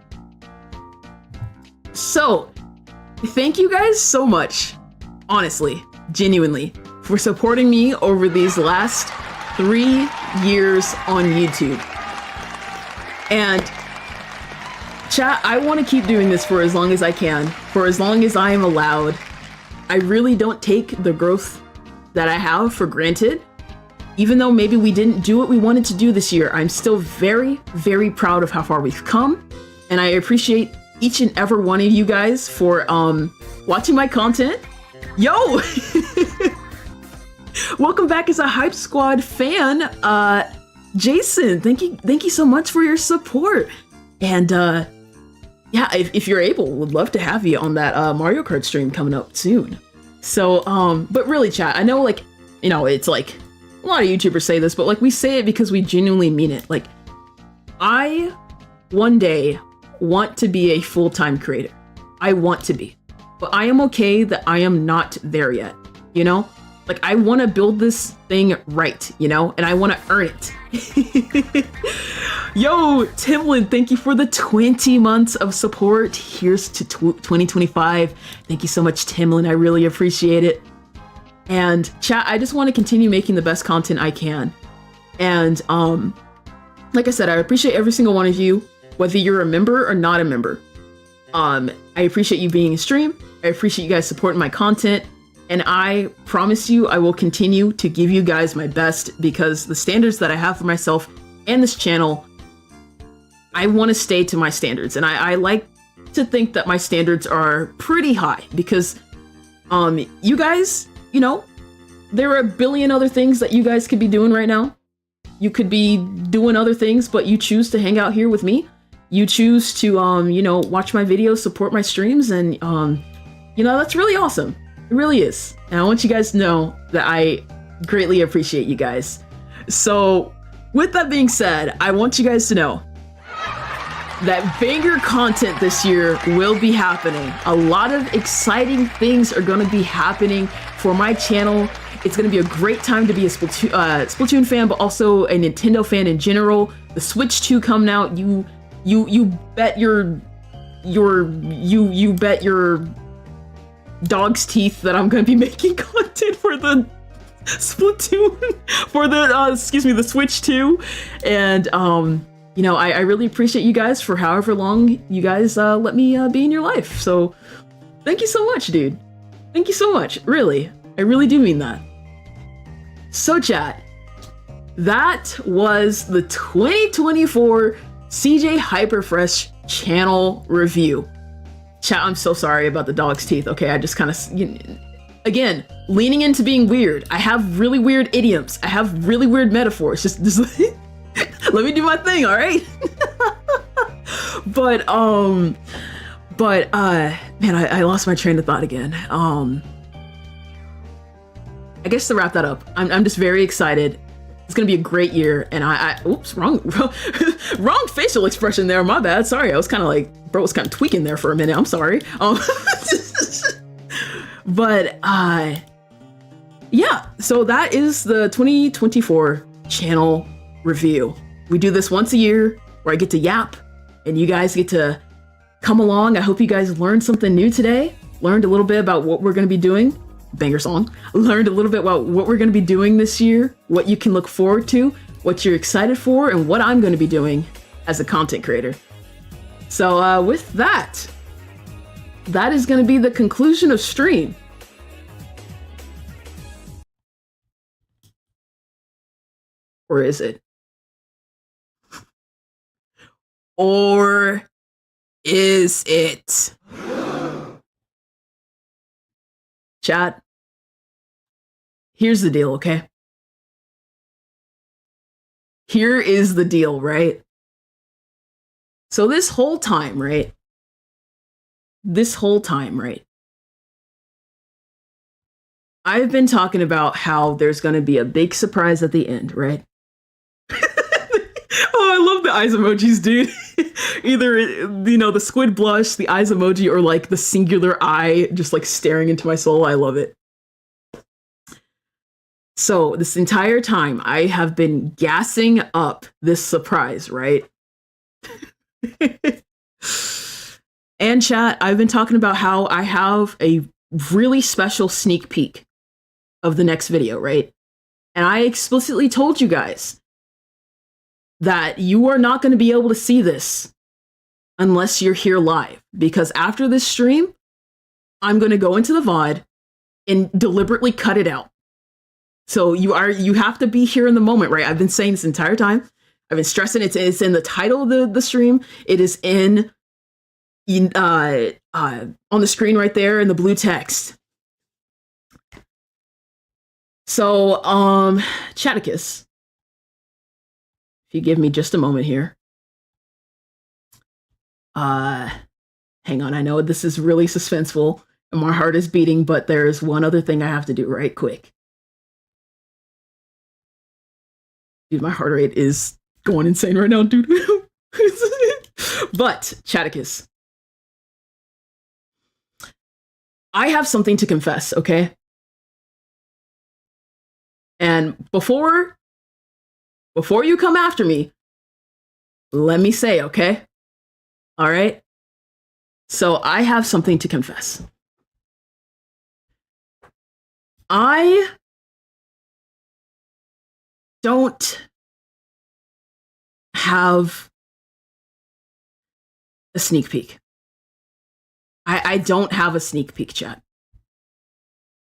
So, thank you guys so much, honestly, genuinely, for supporting me over these last 3 years on YouTube. And chat, I want to keep doing this for as long as I can, for as long as I am allowed. I really don't take the growth that I have for granted. Even though maybe we didn't do what we wanted to do this year, I'm still very, very proud of how far we've come. And I appreciate each and every one of you guys for watching my content. Yo! Welcome back as a Hype Squad fan. Jason, thank you so much for your support. And yeah, if you're able, would love to have you on that Mario Kart stream coming up soon. So, but really chat, I know, like, you know, it's like, a lot of YouTubers say this, but like, we say it because we genuinely mean it. Like, I, one day, want to be a full-time creator. I want to be. But I am okay that I am not there yet, you know? Like, I want to build this thing right, you know? And I want to earn it. Yo, Timlin, thank you for the 20 months of support. Here's to 2025. Thank you so much, Timlin. I really appreciate it. And chat, I just want to continue making the best content I can. And like I said, I appreciate every single one of you, whether you're a member or not a member. I appreciate you being in stream. I appreciate you guys supporting my content. And I promise you, I will continue to give you guys my best, because the standards that I have for myself and this channel, I want to stay to my standards. And I like to think that my standards are pretty high, because you guys, you know, there are a billion other things that you guys could be doing right now. You could be doing other things, but you choose to hang out here with me. You choose to, you know, watch my videos, support my streams, and, you know, that's really awesome. It really is. And I want you guys to know that I greatly appreciate you guys. So, with that being said, I want you guys to know that banger content this year will be happening. A lot of exciting things are going to be happening for my channel. It's going to be a great time to be a Splatoon fan, but also a Nintendo fan in general. The Switch 2 coming out. You bet your dog's teeth that I'm going to be making content for the Splatoon for the Switch 2. And you know, I really appreciate you guys for however long you guys let me be in your life. So thank you so much, dude. Thank you so much. Really. I really do mean that. So chat, that was the 2024 CJ Hyperfresh channel review. Chat, I'm so sorry about the dog's teeth. Okay, I just kind of, again, leaning into being weird. I have really weird idioms. I have really weird metaphors. Just let me do my thing, all right? but man, I lost my train of thought again. I guess to wrap that up, I'm just very excited. It's gonna be a great year, and oops, wrong facial expression there. My bad. Sorry, I was kind of like, bro was kind of tweaking there for a minute. I'm sorry. But yeah. So that is the 2024 channel review. We do this once a year, where I get to yap, and you guys get to come along. I hope you guys learned something new today. Learned a little bit about what we're gonna be doing. Banger song. Learned a little bit about what we're going to be doing this year, what you can look forward to, what you're excited for, and what I'm going to be doing as a content creator. So with that, that is going to be the conclusion of stream. Or is it? Or is it? Chat, here's the deal, okay? Here is the deal, right? So this whole time, right? I've been talking about how there's going to be a big surprise at the end, right? Oh, I love the eyes emojis, dude. Either, you know, the squid blush, the eyes emoji, or like the singular eye just like staring into my soul. I love it. So this entire time I have been gassing up this surprise, right? And chat, I've been talking about how I have a really special sneak peek of the next video, right? And I explicitly told you guys that you are not going to be able to see this unless you're here live, because after this stream, I'm going to go into the VOD and deliberately cut it out. So you have to be here in the moment, right? I've been saying this entire time. I've been stressing it's in the title of the stream. It is on the screen right there in the blue text. So, Chaticus, if you give me just a moment here. Hang on, I know this is really suspenseful and my heart is beating, but there's one other thing I have to do right quick. Dude, my heart rate is going insane right now, dude. But, Chaticus, I have something to confess, okay? And before you come after me, let me say, okay? All right? So I have something to confess. I don't have a sneak peek. I don't have a sneak peek, chat.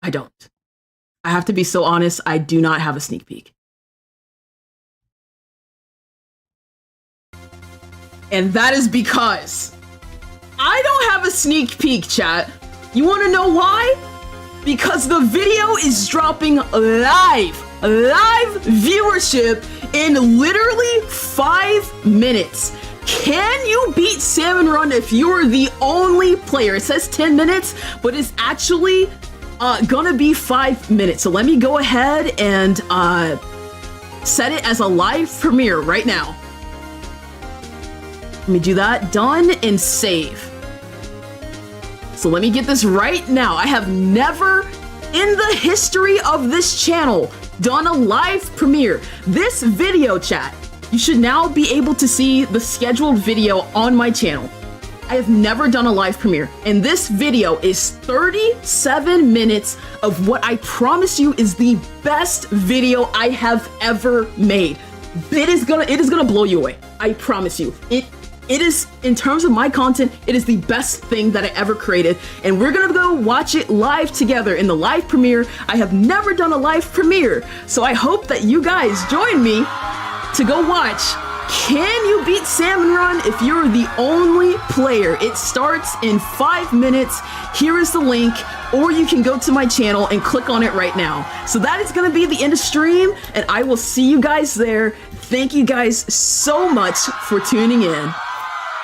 I don't. I have to be so honest, I do not have a sneak peek. And that is because I don't have a sneak peek, chat. You want to know why? Because the video is dropping live viewership in literally 5 minutes. Can you beat Salmon Run if you are the only player? It says 10 minutes, but it's actually gonna be 5 minutes. So let me go ahead and set it as a live premiere right now. Let me do that. Done and save. So let me get this right now. I have never in the history of this channel done a live premiere. This video, chat, you should now be able to see the scheduled video on my channel. I have never done a live premiere, and this video is 37 minutes of what I promise you is the best video I have ever made. It is gonna blow you away. I promise you. It is, in terms of my content, it is the best thing that I ever created, and we're gonna go watch it live together in the live premiere. I have never done a live premiere, so I hope that you guys join me to go watch Can You Beat Salmon Run if you're the only player. It starts in 5 minutes. Here is the link, or you can go to my channel and click on it right now. So that is gonna be the end of stream, and I will see you guys there. Thank you guys so much for tuning in.